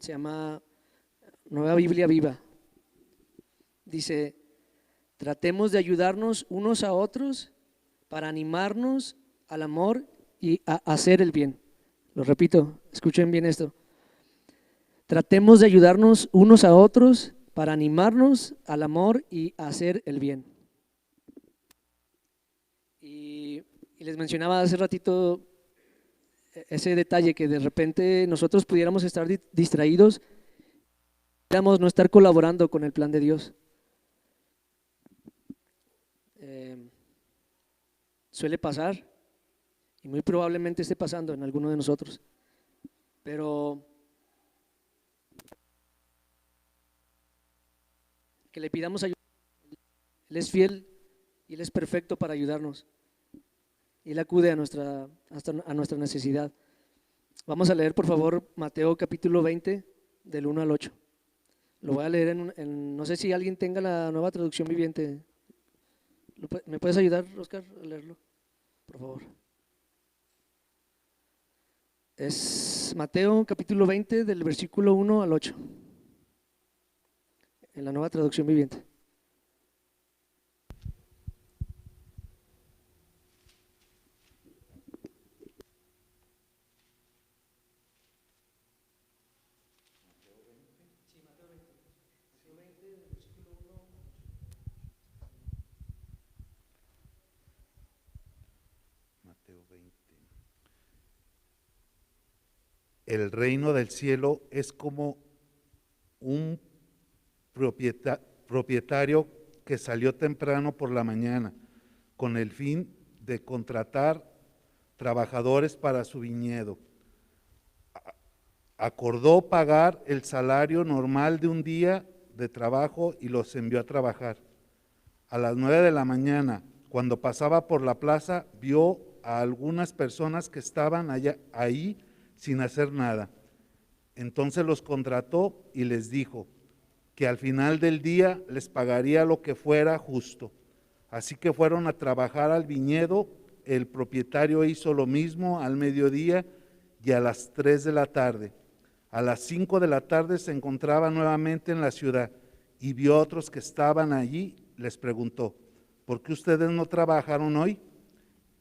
llama Nueva Biblia Viva. Dice: tratemos de ayudarnos unos a otros para animarnos al amor y a hacer el bien. Lo repito, escuchen bien esto. Tratemos de ayudarnos unos a otros para animarnos al amor y a hacer el bien. Y les mencionaba hace ratito ese detalle, que de repente nosotros pudiéramos estar distraídos, pudiéramos no estar colaborando con el plan de Dios. Suele pasar, y muy probablemente esté pasando en alguno de nosotros, pero que le pidamos ayuda. Él es fiel y Él es perfecto para ayudarnos, y Él acude a nuestra necesidad. Vamos a leer, por favor, Mateo capítulo 20 del 1 al 8. Lo voy a leer no sé si alguien tenga la Nueva Traducción Viviente. ¿Me puedes ayudar, Oscar, a leerlo, por favor? Es Mateo capítulo 20 del versículo 1 al 8, en la Nueva Traducción Viviente. Mateo 20. El reino del cielo es como un propietario que salió temprano por la mañana con el fin de contratar trabajadores para su viñedo. Acordó pagar el salario normal de un día de trabajo y los envió a trabajar. A las 9 de la mañana, cuando pasaba por la plaza, vio a algunas personas que estaban ahí sin hacer nada. Entonces los contrató y les dijo que al final del día les pagaría lo que fuera justo. Así que fueron a trabajar al viñedo. El propietario hizo lo mismo al mediodía y a las 3 de la tarde. A las 5 de la tarde se encontraba nuevamente en la ciudad y vio a otros que estaban allí. Les preguntó: ¿por qué ustedes no trabajaron hoy?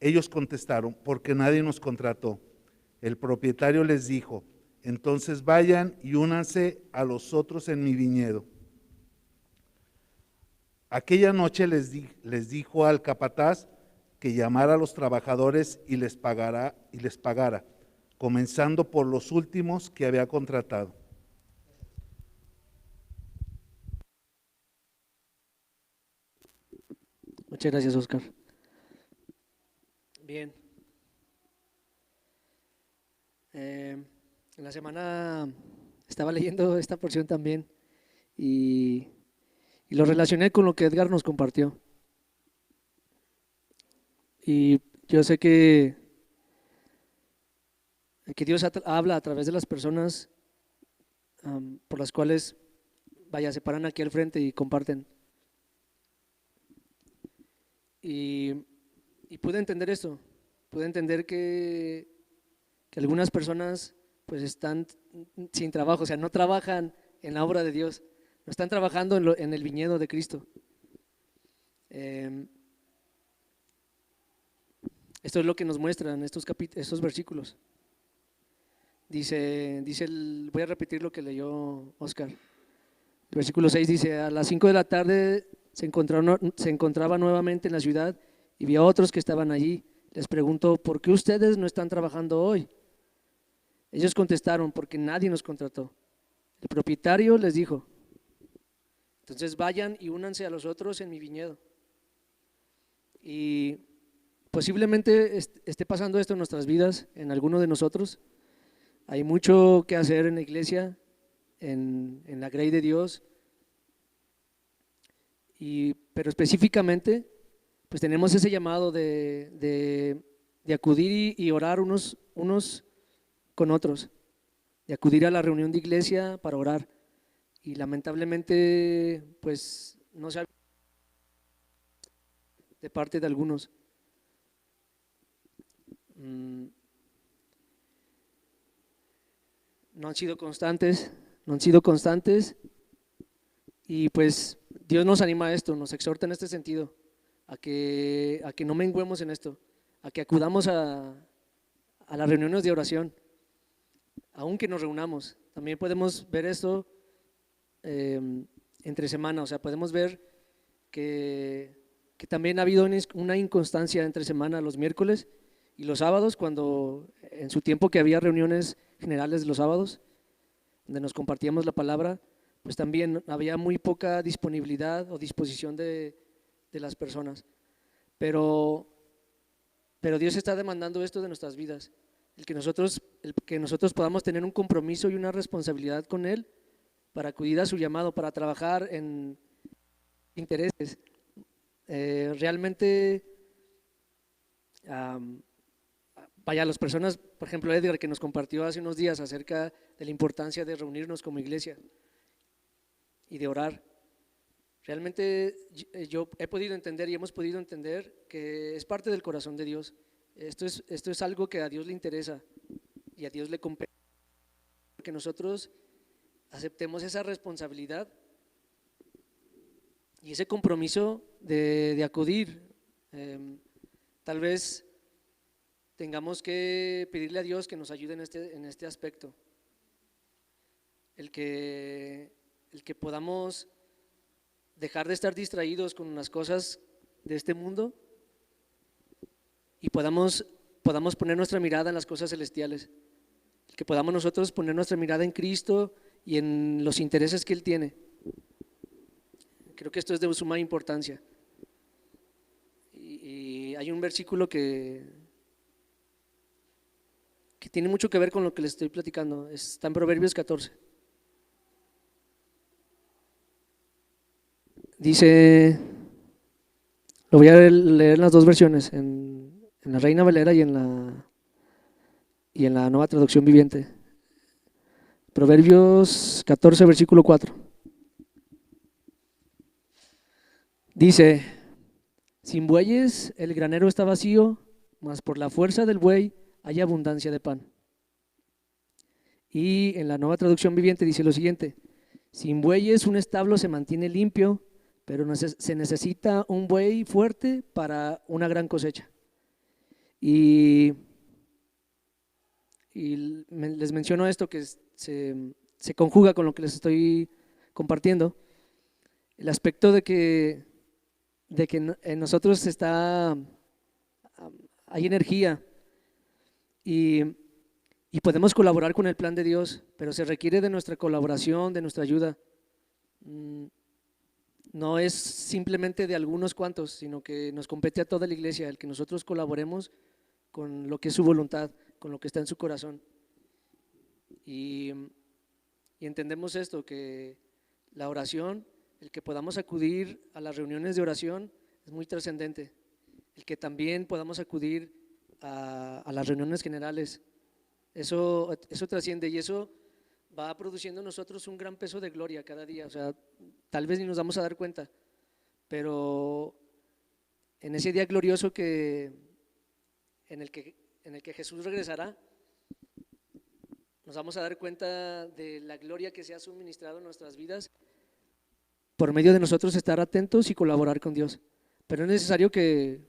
Ellos contestaron: porque nadie nos contrató. El propietario les dijo: entonces vayan y únanse a los otros en mi viñedo. Aquella noche les dijo al capataz que llamara a los trabajadores y les pagara, comenzando por los últimos que había contratado. Muchas gracias, Oscar. Bien. En la semana estaba leyendo esta porción también y lo relacioné con lo que Edgar nos compartió. Y yo sé que Dios habla a través de las personas por las cuales, se paran aquí al frente y comparten. Y pude entender esto, pude entender que algunas personas pues están sin trabajo, o sea, no trabajan en la obra de Dios, no están trabajando en el viñedo de Cristo. Esto es lo que nos muestran estos versículos. Voy a repetir lo que leyó Oscar. El versículo 6 dice: a las 5 de la tarde se encontraba nuevamente en la ciudad y vio a otros que estaban allí. Les preguntó: ¿por qué ustedes no están trabajando hoy? Ellos contestaron: porque nadie nos contrató. El propietario les dijo: entonces vayan y únanse a los otros en mi viñedo. Y posiblemente esté pasando esto en nuestras vidas, en alguno de nosotros. Hay mucho que hacer en la iglesia, en la grey de Dios, pero específicamente pues tenemos ese llamado de acudir y orar unos con otros, de acudir a la reunión de iglesia para orar. Y lamentablemente pues no se ha de parte de algunos. No han sido constantes y pues Dios nos anima a esto, nos exhorta en este sentido, a que no menguemos en esto, a que acudamos a las reuniones de oración, aunque nos reunamos. También podemos ver esto entre semana, o sea, podemos ver que también ha habido una inconstancia entre semana los miércoles y los sábados, cuando en su tiempo que había reuniones generales los sábados, donde nos compartíamos la palabra, pues también había muy poca disponibilidad o disposición de las personas. Pero Dios está demandando esto de nuestras vidas, el que nosotros podamos tener un compromiso y una responsabilidad con Él para acudir a su llamado, para trabajar en intereses. Realmente, las personas, por ejemplo Edgar, que nos compartió hace unos días acerca de la importancia de reunirnos como iglesia y de orar. Realmente yo he podido entender y hemos podido entender que es parte del corazón de Dios. Esto es algo que a Dios le interesa y a Dios le compete, que nosotros aceptemos esa responsabilidad y ese compromiso de acudir. Tal vez tengamos que pedirle a Dios que nos ayude en este aspecto, el que podamos dejar de estar distraídos con las cosas de este mundo y podamos poner nuestra mirada en las cosas celestiales, el que podamos nosotros poner nuestra mirada en Cristo y en los intereses que Él tiene. Creo que esto es de suma importancia. Y hay un versículo que tiene mucho que ver con lo que les estoy platicando. Está en Proverbios 14. Dice, lo voy a leer en las dos versiones, en la Reina Valera y en la Nueva Traducción Viviente. Proverbios 14, versículo 4. Dice: sin bueyes el granero está vacío, mas por la fuerza del buey hay abundancia de pan. Y en la Nueva Traducción Viviente dice lo siguiente: sin bueyes un establo se mantiene limpio, pero se necesita un buey fuerte para una gran cosecha. Y les menciono esto que se conjuga con lo que les estoy compartiendo, el aspecto de que de que en nosotros hay energía y podemos colaborar con el plan de Dios, pero se requiere de nuestra colaboración, de nuestra ayuda. No es simplemente de algunos cuantos, sino que nos compete a toda la iglesia el que nosotros colaboremos con lo que es su voluntad, con lo que está en su corazón. Y entendemos esto, que la oración, el que podamos acudir a las reuniones de oración es muy trascendente. El que también podamos acudir a las reuniones generales, eso trasciende, y eso va produciendo en nosotros un gran peso de gloria cada día. O sea, tal vez ni nos vamos a dar cuenta, pero en ese día glorioso en el que Jesús regresará, nos vamos a dar cuenta de la gloria que se ha suministrado en nuestras vidas por medio de nosotros estar atentos y colaborar con Dios. Pero es necesario que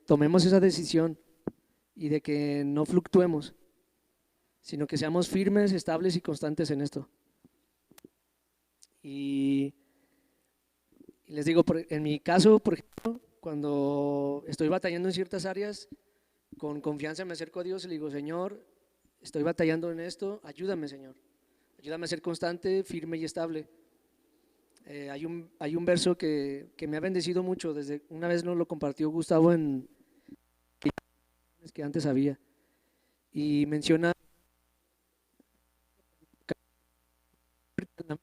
tomemos esa decisión y de que no fluctuemos, sino que seamos firmes, estables y constantes en esto. Y les digo, en mi caso, por ejemplo, cuando estoy batallando en ciertas áreas, con confianza me acerco a Dios y le digo: Señor, estoy batallando en esto, ayúdame, Señor, ayúdame a ser constante, firme y estable. Hay un verso que me ha bendecido mucho, desde una vez nos lo compartió Gustavo que antes había, y menciona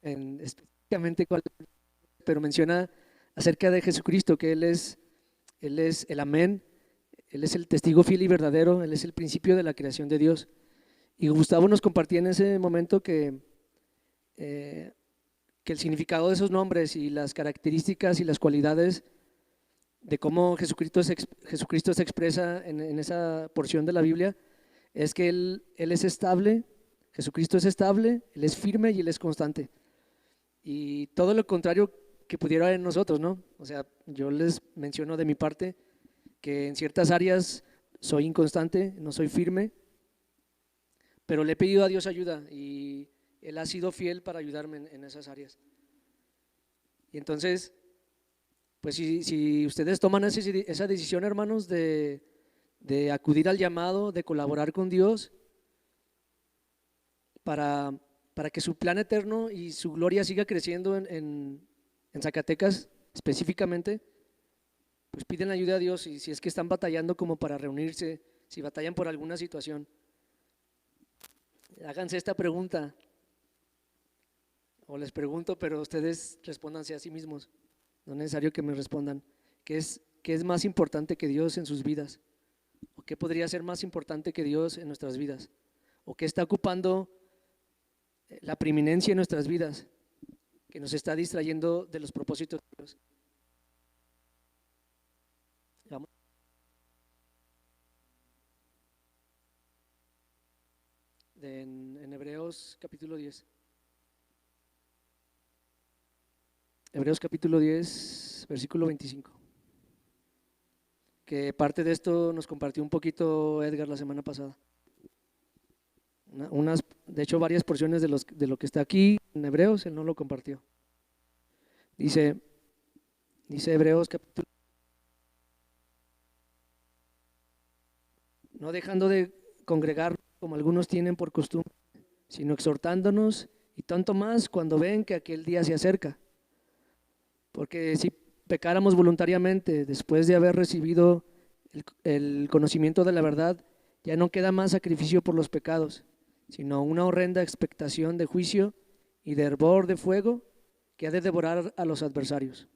específicamente pero menciona acerca de Jesucristo, que Él es el amén, Él es el testigo fiel y verdadero, Él es el principio de la creación de Dios. Y Gustavo nos compartía en ese momento que el significado de esos nombres y las características y las cualidades de cómo Jesucristo se expresa en esa porción de la Biblia es que Él es estable, Jesucristo es estable, Él es firme y Él es constante. Y todo lo contrario que pudiera haber en nosotros, ¿no? O sea, yo les menciono de mi parte que en ciertas áreas soy inconstante, no soy firme, pero le he pedido a Dios ayuda y Él ha sido fiel para ayudarme en esas áreas. Y entonces, pues si ustedes toman esa decisión, hermanos, de acudir al llamado, de colaborar con Dios para que su plan eterno y su gloria siga creciendo en Zacatecas específicamente, pues piden ayuda a Dios. Y si es que están batallando como para reunirse, si batallan por alguna situación, háganse esta pregunta, o les pregunto, pero ustedes respóndanse a sí mismos, no es necesario que me respondan. ¿Qué es más importante que Dios en sus vidas? ¿O qué podría ser más importante que Dios en nuestras vidas? ¿O qué está ocupando la preeminencia en nuestras vidas, que nos está distrayendo de los propósitos de Dios? Vamos. En Hebreos capítulo 10. Hebreos capítulo 10, versículo 25. Que parte de esto nos compartió un poquito Edgar la semana pasada. De hecho, varias porciones de lo que está aquí en Hebreos, él no lo compartió. Dice Hebreos capítulo, no dejando de congregar como algunos tienen por costumbre, sino exhortándonos, y tanto más cuando ven que aquel día se acerca. Porque si pecáramos voluntariamente después de haber recibido el conocimiento de la verdad, ya no queda más sacrificio por los pecados, sino una horrenda expectación de juicio y de hervor de fuego que ha de devorar a los adversarios.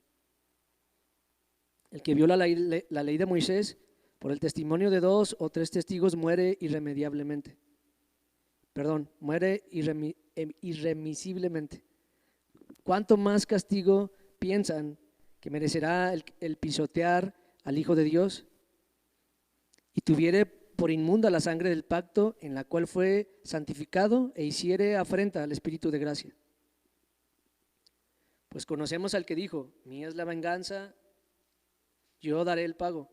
El que viola la ley de Moisés, por el testimonio de 2 o 3 testigos, muere irremediablemente. Muere irremisiblemente. ¿Cuánto más castigo piensan que merecerá el pisotear al Hijo de Dios y tuviere por inmunda la sangre del pacto en la cual fue santificado e hiciere afrenta al Espíritu de gracia? Pues conocemos al que dijo: mía es la venganza, yo daré el pago.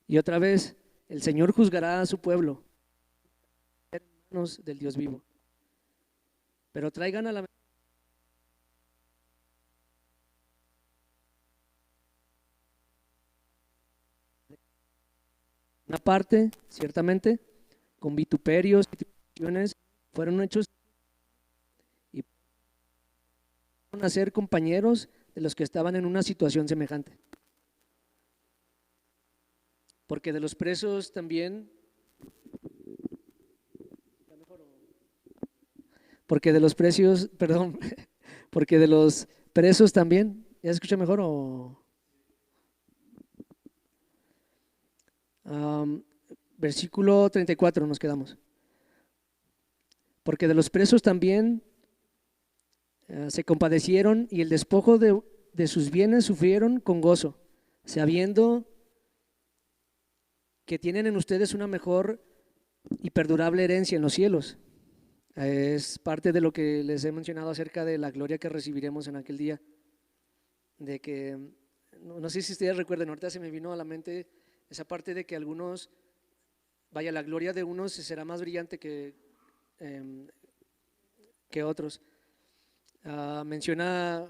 Y otra vez, el Señor juzgará a su pueblo, hermanos del Dios vivo. Pero traigan a la una parte, ciertamente, con vituperios y tribulaciones, fueron hechos y fueron a ser compañeros de los que estaban en una situación semejante. Porque de los presos también, porque de los presos, perdón, porque de los presos también, ¿ya se escucha mejor o? Versículo 34 nos quedamos. Porque de los presos también se compadecieron y el despojo de sus bienes sufrieron con gozo, sabiendo que tienen en ustedes una mejor y perdurable herencia en los cielos. Es parte de lo que les he mencionado acerca de la gloria que recibiremos en aquel día. De que, no sé si ustedes recuerdan, ahorita se me vino a la mente esa parte de que algunos, vaya, la gloria de unos será más brillante que otros. Menciona,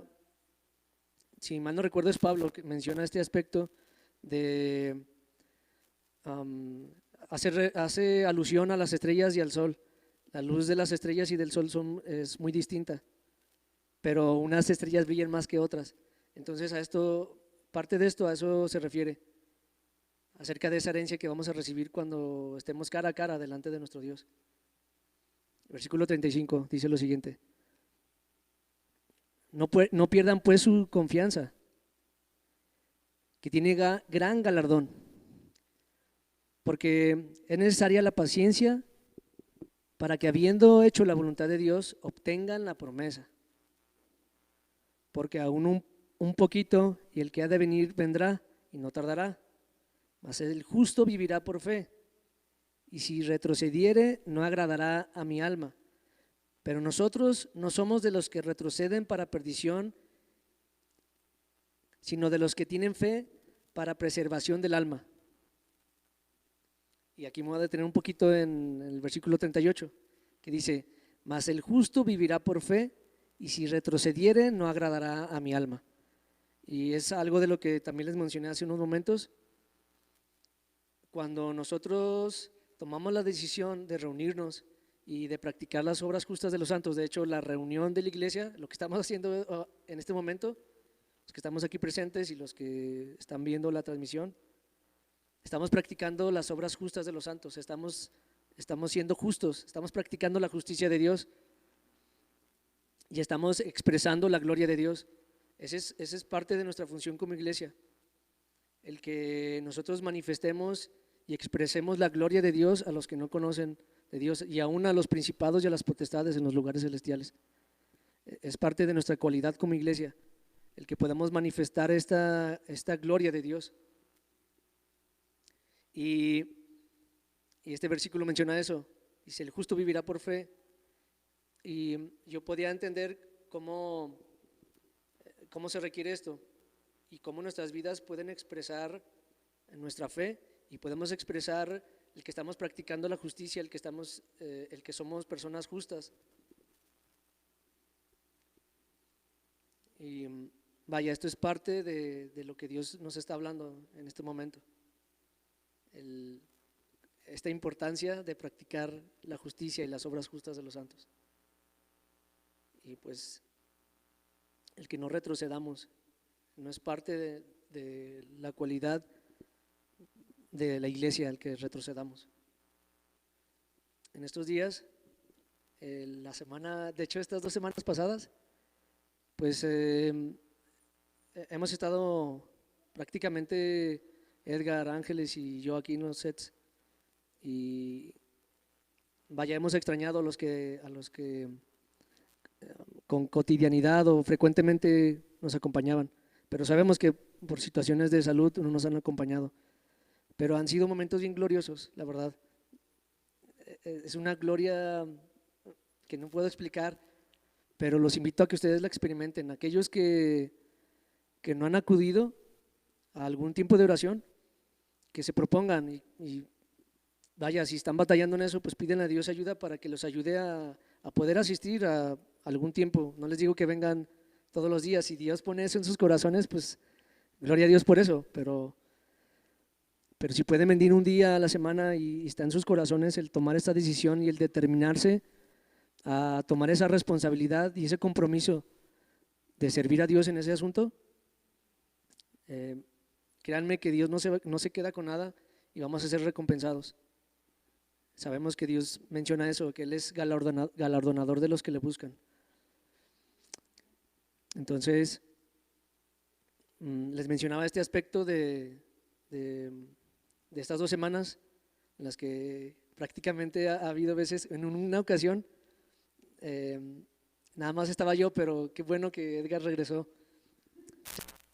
si mal no recuerdo es Pablo, que menciona este aspecto de, hace alusión a las estrellas y al sol. La luz de las estrellas y del sol es muy distinta, pero unas estrellas brillan más que otras. Entonces a esto, parte de esto, a eso se refiere, acerca de esa herencia que vamos a recibir cuando estemos cara a cara delante de nuestro Dios. Versículo 35 dice lo siguiente: no pierdan pues su confianza, que tiene gran galardón, porque es necesaria la paciencia para que, habiendo hecho la voluntad de Dios, obtengan la promesa. Porque aún un poquito, y el que ha de venir vendrá y no tardará, mas el justo vivirá por fe, y si retrocediere no agradará a mi alma. Pero nosotros no somos de los que retroceden para perdición, sino de los que tienen fe para preservación del alma. Y aquí me voy a detener un poquito en el versículo 38, que dice: mas el justo vivirá por fe, y si retrocediere no agradará a mi alma. Y es algo de lo que también les mencioné hace unos momentos. Cuando nosotros tomamos la decisión de reunirnos y de practicar las obras justas de los santos, de hecho la reunión de la iglesia, lo que estamos haciendo en este momento, los que estamos aquí presentes y los que están viendo la transmisión, estamos practicando las obras justas de los santos, estamos siendo justos, estamos practicando la justicia de Dios y estamos expresando la gloria de Dios. Esa es parte de nuestra función como iglesia, el que nosotros manifestemos y expresemos la gloria de Dios a los que no conocen de Dios y aún a los principados y a las potestades en los lugares celestiales. Es parte de nuestra cualidad como iglesia, el que podamos manifestar esta gloria de Dios. Y este versículo menciona eso, dice: el justo vivirá por fe. Y yo podía entender cómo se requiere esto y cómo nuestras vidas pueden expresar nuestra fe y podemos expresar el que estamos practicando la justicia, el que somos personas justas. Y vaya, esto es parte de lo que Dios nos está hablando en este momento. Esta importancia de practicar la justicia y las obras justas de los santos. Y pues el que no retrocedamos no es parte de la cualidad de la iglesia, el que retrocedamos. En estos días, la semana, de hecho estas 2 semanas pasadas, pues hemos estado prácticamente Edgar, Ángeles y yo aquí en los sets, y vaya, hemos extrañado a los que con cotidianidad o frecuentemente nos acompañaban, pero sabemos que por situaciones de salud no nos han acompañado, pero han sido momentos bien gloriosos, la verdad. Es una gloria que no puedo explicar, pero los invito a que ustedes la experimenten. Aquellos que no han acudido a algún tiempo de oración, que se propongan y vaya, si están batallando en eso, pues piden a Dios ayuda para que los ayude a poder asistir a algún tiempo. No les digo que vengan todos los días, si Dios pone eso en sus corazones, pues gloria a Dios por eso, pero pero si pueden venir un día a la semana y está en sus corazones el tomar esta decisión y el determinarse a tomar esa responsabilidad y ese compromiso de servir a Dios en ese asunto, créanme que Dios no se queda con nada y vamos a ser recompensados. Sabemos que Dios menciona eso, que Él es galardonador de los que le buscan. Entonces, les mencionaba este aspecto de estas 2 semanas en las que prácticamente ha habido veces, en una ocasión, nada más estaba yo, pero qué bueno que Edgar regresó.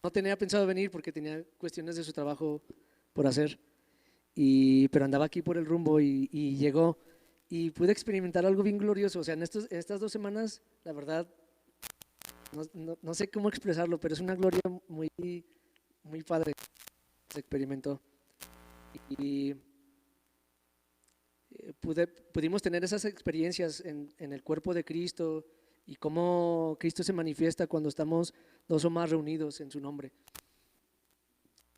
No tenía pensado venir porque tenía cuestiones de su trabajo por hacer, pero andaba aquí por el rumbo y llegó y pude experimentar algo bien glorioso. O sea, en estas 2 semanas, la verdad, no sé cómo expresarlo, pero es una gloria muy, muy padre que se experimentó. Y pudimos tener esas experiencias en el cuerpo de Cristo y cómo Cristo se manifiesta cuando estamos 2 o más reunidos en su nombre.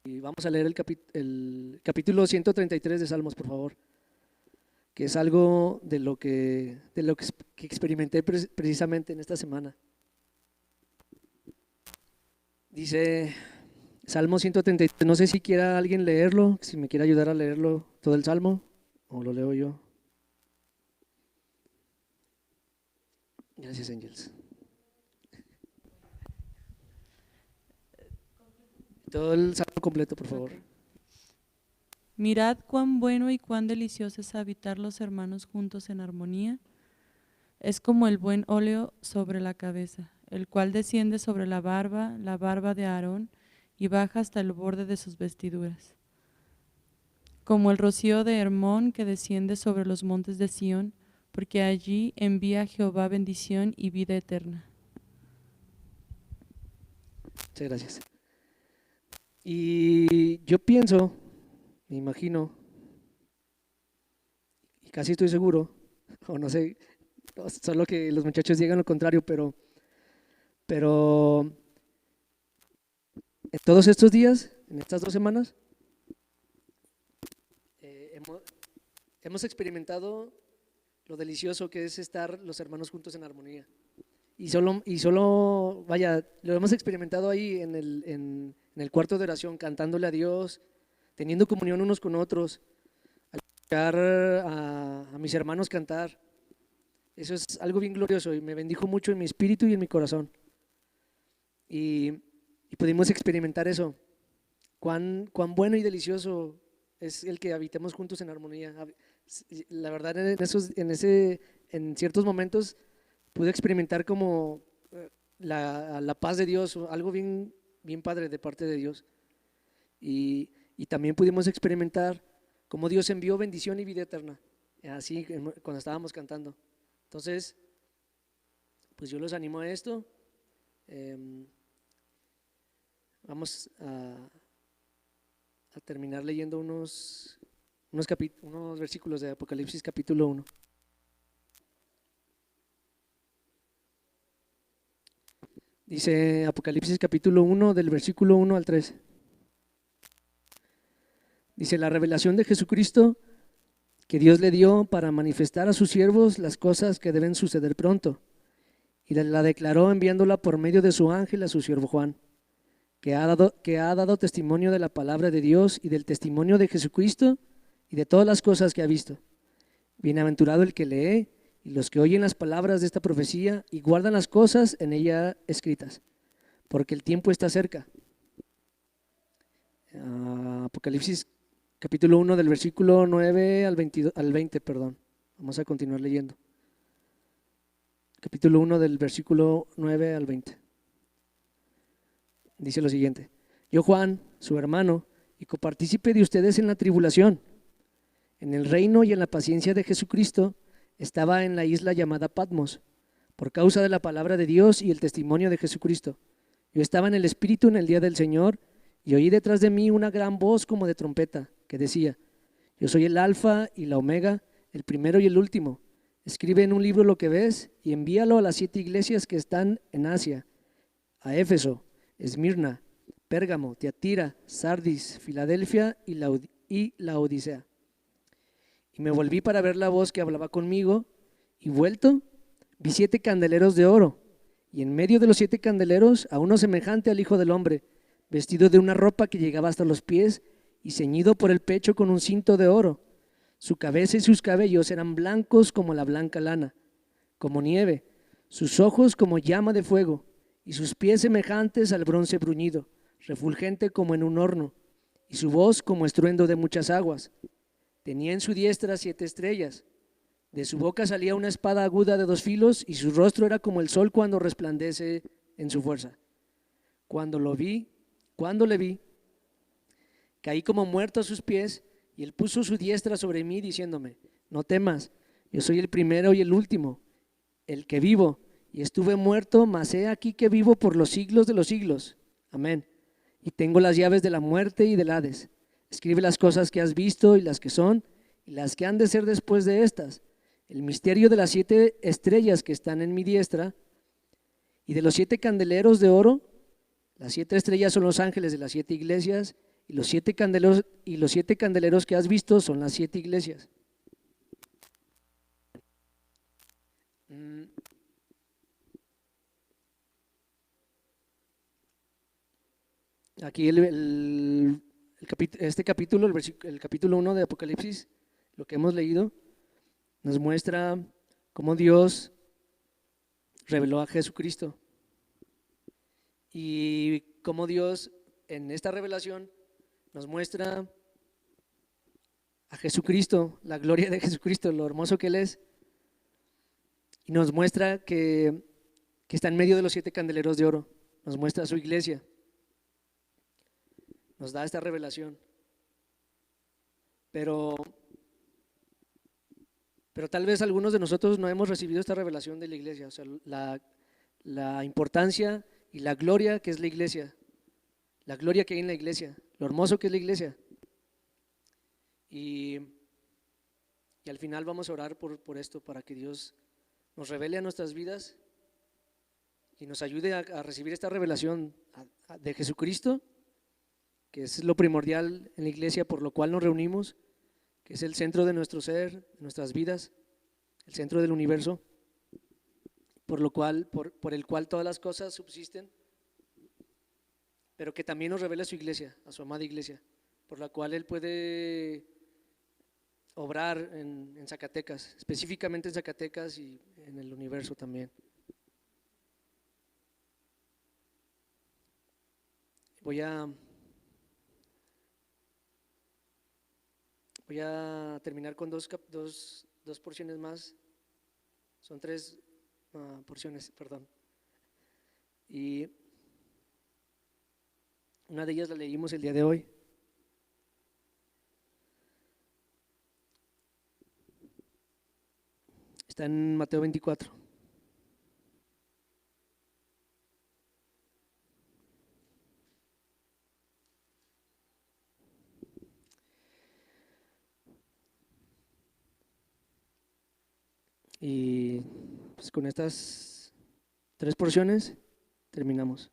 Y vamos a leer el capítulo 133 de Salmos, por favor, que es algo de lo que experimenté precisamente en esta semana. Dice Salmo 133, no sé si quiera alguien leerlo, si me quiere ayudar a leerlo todo el Salmo, o lo leo yo. Gracias, Angels. Todo el Salmo completo, por favor. Mirad cuán bueno y cuán delicioso es habitar los hermanos juntos en armonía. Es como el buen óleo sobre la cabeza, el cual desciende sobre la barba de Aarón, y baja hasta el borde de sus vestiduras. Como el rocío de Hermón que desciende sobre los montes de Sión, porque allí envía Jehová bendición y vida eterna. Muchas gracias. Y yo pienso, me imagino, y casi estoy seguro, o no sé, solo que los muchachos digan lo contrario, pero en todos estos días, en estas 2 semanas, hemos experimentado lo delicioso que es estar los hermanos juntos en armonía. Y solo, vaya, lo hemos experimentado ahí en el cuarto de oración, cantándole a Dios, teniendo comunión unos con otros, al escuchar a mis hermanos cantar. Eso es algo bien glorioso y me bendijo mucho en mi espíritu y en mi corazón. Y pudimos experimentar eso, cuán bueno y delicioso es el que habitemos juntos en armonía. La verdad, en ciertos momentos pude experimentar como la paz de Dios, algo bien, bien padre de parte de Dios. Y también pudimos experimentar cómo Dios envió bendición y vida eterna, así cuando estábamos cantando. Entonces, pues yo los animo a esto. Vamos a terminar leyendo unos versículos de Apocalipsis capítulo 1. Dice Apocalipsis capítulo 1 del versículo 1 al 3. Dice: la revelación de Jesucristo que Dios le dio para manifestar a sus siervos las cosas que deben suceder pronto, y la declaró enviándola por medio de su ángel a su siervo Juan, que ha dado testimonio de la palabra de Dios y del testimonio de Jesucristo y de todas las cosas que ha visto. Bienaventurado el que lee y los que oyen las palabras de esta profecía y guardan las cosas en ella escritas, porque el tiempo está cerca. Apocalipsis capítulo 1 del versículo 9 al 20, perdón. Vamos a continuar leyendo. Capítulo 1 del versículo 9 al 20. Dice lo siguiente: yo, Juan, su hermano, y copartícipe de ustedes en la tribulación, en el reino y en la paciencia de Jesucristo, estaba en la isla llamada Patmos, por causa de la palabra de Dios y el testimonio de Jesucristo. Yo estaba en el Espíritu en el día del Señor, y oí detrás de mí una gran voz como de trompeta, que decía: yo soy el Alfa y la Omega, el primero y el último. Escribe en un libro lo que ves y envíalo a las 7 iglesias que están en Asia: a Éfeso, Esmirna, Pérgamo, Tiatira, Sardis, Filadelfia y y Laodicea. Y me volví para ver la voz que hablaba conmigo, y vuelto, vi 7 candeleros de oro, y en medio de los 7 candeleros a uno semejante al Hijo del Hombre, vestido de una ropa que llegaba hasta los pies, y ceñido por el pecho con un cinto de oro. Su cabeza y sus cabellos eran blancos como la blanca lana, como nieve, sus ojos como llama de fuego, y sus pies semejantes al bronce bruñido, refulgente como en un horno, y su voz como estruendo de muchas aguas. Tenía en su diestra 7 estrellas. De su boca salía una espada aguda de 2 filos, y su rostro era como el sol cuando resplandece en su fuerza. Cuando le vi, caí como muerto a sus pies, y él puso su diestra sobre mí, diciéndome: no temas, yo soy el primero y el último, el que vivo, y estuve muerto, mas he aquí que vivo por los siglos de los siglos. Amén. Y tengo las llaves de la muerte y del Hades. Escribe las cosas que has visto y las que son, y las que han de ser después de estas. El misterio de las 7 estrellas que están en mi diestra, y de los 7 candeleros de oro. Las 7 estrellas son los ángeles de las 7 iglesias, y los 7 candeleros que has visto son las 7 iglesias. Aquí este capítulo, el capítulo 1 de Apocalipsis, lo que hemos leído, nos muestra cómo Dios reveló a Jesucristo y cómo Dios en esta revelación nos muestra a Jesucristo, la gloria de Jesucristo, lo hermoso que Él es, y nos muestra que está en medio de los 7 candeleros de oro, nos muestra a su iglesia, nos da esta revelación, pero tal vez algunos de nosotros no hemos recibido esta revelación de la iglesia, o sea, la importancia y la gloria que es la iglesia, la gloria que hay en la iglesia, lo hermoso que es la iglesia. Y al final vamos a orar por esto, para que Dios nos revele a nuestras vidas y nos ayude a recibir esta revelación de Jesucristo, que es lo primordial en la iglesia, por lo cual nos reunimos, que es el centro de nuestro ser, de nuestras vidas, el centro del universo, por el cual todas las cosas subsisten, pero que también nos revela a su iglesia, a su amada iglesia, por la cual Él puede obrar en Zacatecas, específicamente en Zacatecas y en el universo también. Voy a terminar con dos porciones más. Son 3 porciones, perdón. Y una de ellas la leímos el día de hoy. Está en Mateo 24. Y pues con estas 3 porciones terminamos.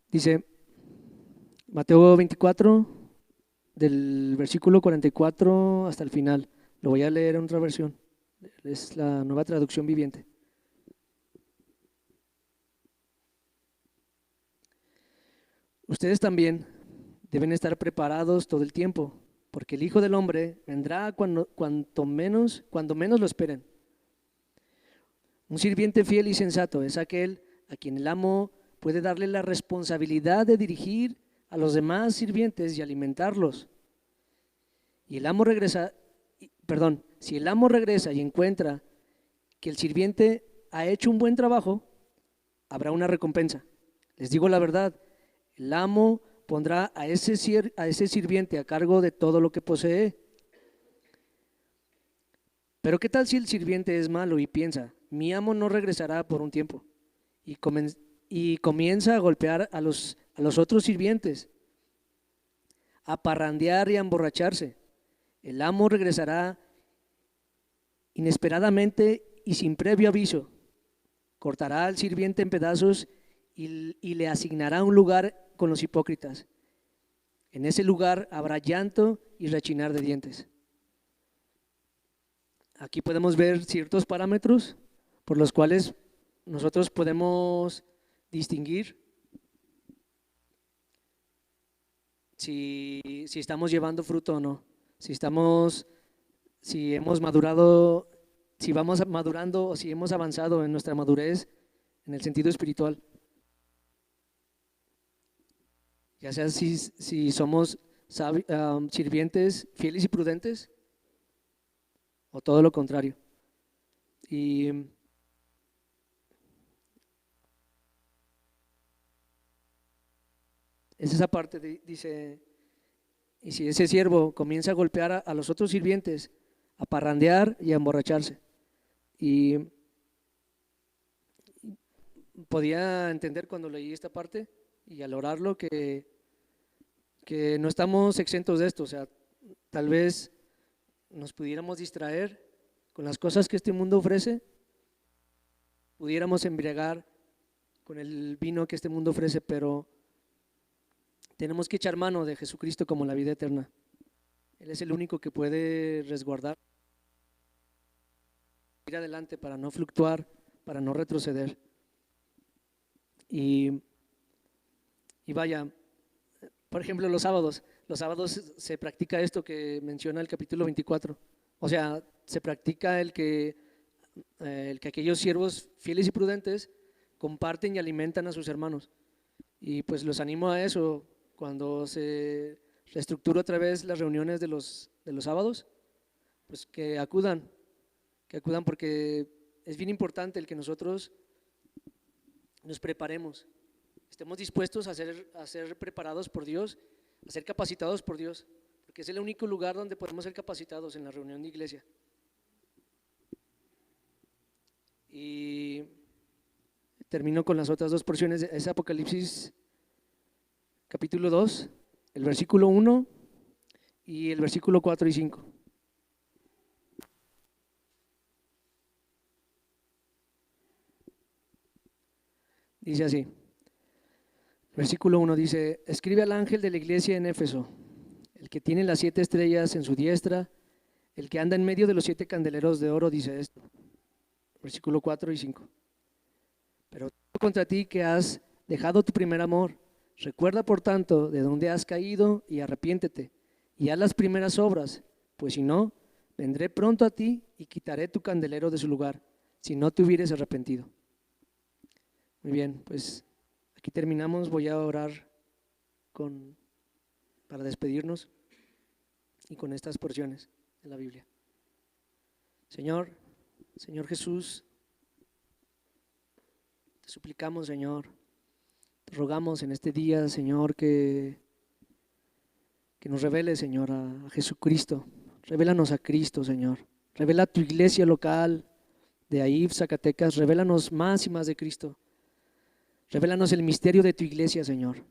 Dice Mateo 24, del versículo 44 hasta el final. Lo voy a leer en otra versión, es la Nueva Traducción Viviente. Ustedes también deben estar preparados todo el tiempo, porque el Hijo del Hombre vendrá cuando menos lo esperen. Un sirviente fiel y sensato es aquel a quien el amo puede darle la responsabilidad de dirigir a los demás sirvientes y alimentarlos. Si el amo regresa y encuentra que el sirviente ha hecho un buen trabajo, habrá una recompensa. Les digo la verdad, el amo pondrá a ese sirviente a cargo de todo lo que posee. Pero ¿qué tal si el sirviente es malo y piensa: mi amo no regresará por un tiempo? Y comienza a golpear a los otros sirvientes, a parrandear y a emborracharse. El amo regresará inesperadamente y sin previo aviso. Cortará al sirviente en pedazos y le asignará un lugar con los hipócritas. En ese lugar habrá llanto y rechinar de dientes. Aquí podemos ver ciertos parámetros por los cuales nosotros podemos distinguir si estamos llevando fruto o no, si hemos madurado, si vamos madurando o si hemos avanzado en nuestra madurez en el sentido espiritual. Ya sea si somos sirvientes fieles y prudentes o todo lo contrario. Y es esa parte, dice, y si ese siervo comienza a golpear a los otros sirvientes, a parrandear y a emborracharse. Y podía entender cuando leí esta parte y al orarlo que no estamos exentos de esto, o sea, tal vez nos pudiéramos distraer con las cosas que este mundo ofrece, pudiéramos embriagar con el vino que este mundo ofrece, pero tenemos que echar mano de Jesucristo como la vida eterna. Él es el único que puede resguardar, ir adelante para no fluctuar, para no retroceder. Y vaya, por ejemplo, los sábados se practica esto que menciona el capítulo 24. O sea, se practica el que aquellos siervos fieles y prudentes comparten y alimentan a sus hermanos. Y pues los animo a eso cuando se reestructura otra vez las reuniones de los sábados, pues que acudan porque es bien importante el que nosotros nos preparemos, estemos dispuestos a ser preparados por Dios, a ser capacitados por Dios, porque es el único lugar donde podemos ser capacitados, en la reunión de iglesia. Y termino con las otras dos porciones, es Apocalipsis capítulo 2, el versículo 1 y el versículo 4 y 5. Dice así, versículo 1 dice: escribe al ángel de la iglesia en Éfeso, el que tiene las 7 estrellas en su diestra, el que anda en medio de los 7 candeleros de oro, dice esto. Versículo 4 y 5. Pero contra ti que has dejado tu primer amor, recuerda por tanto de dónde has caído y arrepiéntete y haz las primeras obras, pues si no, vendré pronto a ti y quitaré tu candelero de su lugar, si no te hubieres arrepentido. Muy bien, pues aquí terminamos. Voy a orar para despedirnos y con estas porciones de la Biblia. Señor Jesús, te suplicamos, Señor, te rogamos en este día, Señor, que nos revele, Señor, a Jesucristo. Revélanos a Cristo, Señor. Revela a tu iglesia local de Aif, Zacatecas. Revélanos más y más de Cristo. Revélanos el misterio de tu iglesia, Señor.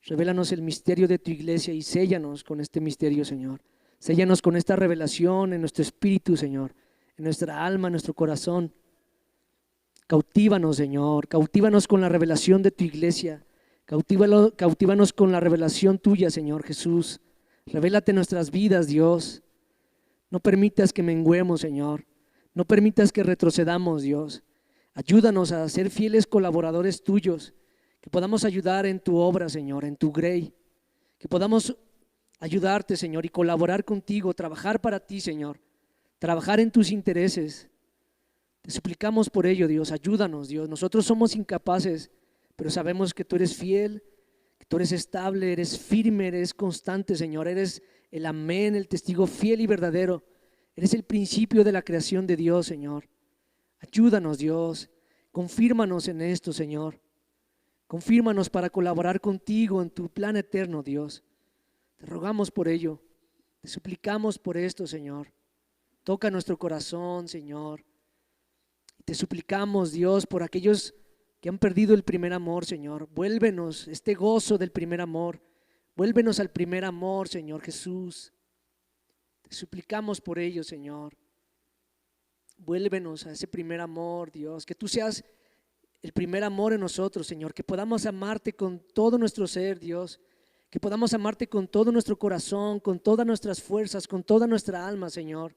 Revélanos el misterio de tu iglesia y séllanos con este misterio, Señor. Séllanos con esta revelación en nuestro espíritu, Señor, en nuestra alma, en nuestro corazón. Cautívanos, Señor, cautívanos con la revelación de tu iglesia. Cautívanos con la revelación tuya, Señor Jesús. Revélate nuestras vidas, Dios. No permitas que menguemos, Señor. No permitas que retrocedamos, Dios. Ayúdanos a ser fieles colaboradores tuyos, que podamos ayudar en tu obra, Señor, en tu grey, que podamos ayudarte, Señor, y colaborar contigo, trabajar para ti, Señor, trabajar en tus intereses. Te suplicamos por ello, Dios, ayúdanos, Dios. Nosotros somos incapaces, pero sabemos que tú eres fiel, que tú eres estable, eres firme, eres constante, Señor. Eres el amén, el testigo fiel y verdadero. Eres el principio de la creación de Dios, Señor. Ayúdanos, Dios, confírmanos en esto, Señor. Confírmanos para colaborar contigo en tu plan eterno, Dios. Te rogamos por ello, te suplicamos por esto, Señor. Toca nuestro corazón, Señor. Te suplicamos, Dios, por aquellos que han perdido el primer amor, Señor. Vuélvenos este gozo del primer amor. Vuélvenos al primer amor, Señor Jesús. Te suplicamos por ello, Señor. Vuélvenos a ese primer amor, Dios, que tú seas el primer amor en nosotros, Señor, que podamos amarte con todo nuestro ser, Dios, Que podamos amarte con todo nuestro corazón, con todas nuestras fuerzas, con toda nuestra alma, Señor.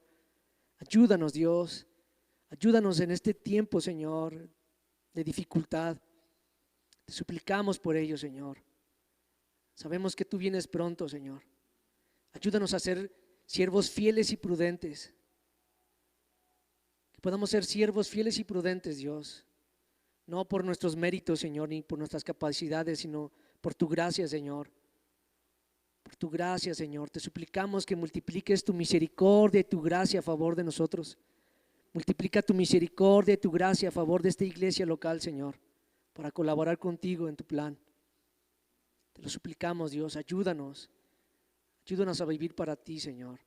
Ayúdanos, Dios. Ayúdanos en este tiempo, Señor, de dificultad. Te suplicamos por ello, Señor. Sabemos que tú vienes pronto, Señor. Ayúdanos a ser siervos fieles y prudentes. Que podamos ser siervos fieles y prudentes, Dios. No por nuestros méritos, Señor, ni por nuestras capacidades, sino por tu gracia, Señor. Por tu gracia, Señor. Te suplicamos que multipliques tu misericordia y tu gracia a favor de nosotros. Multiplica tu misericordia y tu gracia a favor de esta iglesia local, Señor, para colaborar contigo en tu plan. Te lo suplicamos, Dios, ayúdanos. Ayúdanos a vivir para ti, Señor.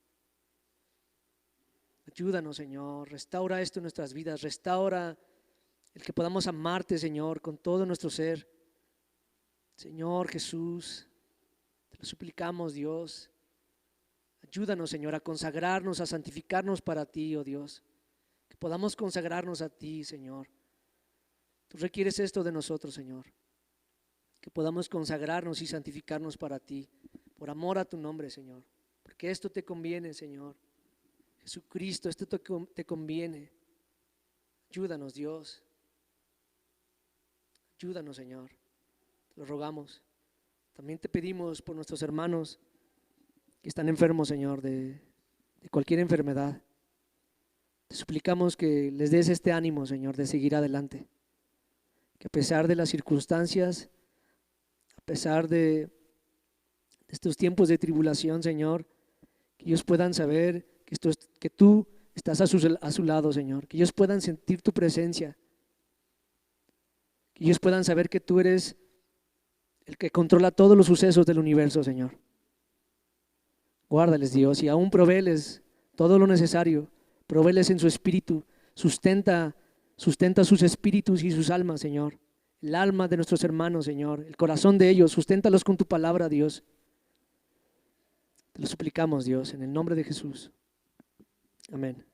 Ayúdanos, Señor. Restaura esto en nuestras vidas. Restaura el que podamos amarte, Señor, con todo nuestro ser. Señor Jesús, te lo suplicamos, Dios. Ayúdanos, Señor, a consagrarnos, a santificarnos para ti, oh Dios. Que podamos consagrarnos a ti, Señor. Tú requieres esto de nosotros, Señor. Que podamos consagrarnos y santificarnos para ti, por amor a tu nombre, Señor. Porque esto te conviene, Señor. Jesucristo, esto te conviene. Ayúdanos, Dios. Ayúdanos, Señor. Te lo rogamos. También te pedimos por nuestros hermanos que están enfermos, Señor, de cualquier enfermedad. Te suplicamos que les des este ánimo, Señor, de seguir adelante. Que a pesar de las circunstancias, a pesar de estos tiempos de tribulación, Señor, que ellos puedan saber que tú estás a su lado, Señor. Que ellos puedan sentir tu presencia. Que ellos puedan saber que tú eres el que controla todos los sucesos del universo, Señor. Guárdales, Dios, y aún provéles todo lo necesario. Provéles en su espíritu. Sustenta sus espíritus y sus almas, Señor. El alma de nuestros hermanos, Señor. El corazón de ellos. Susténtalos con tu palabra, Dios. Te lo suplicamos, Dios, en el nombre de Jesús. Amén.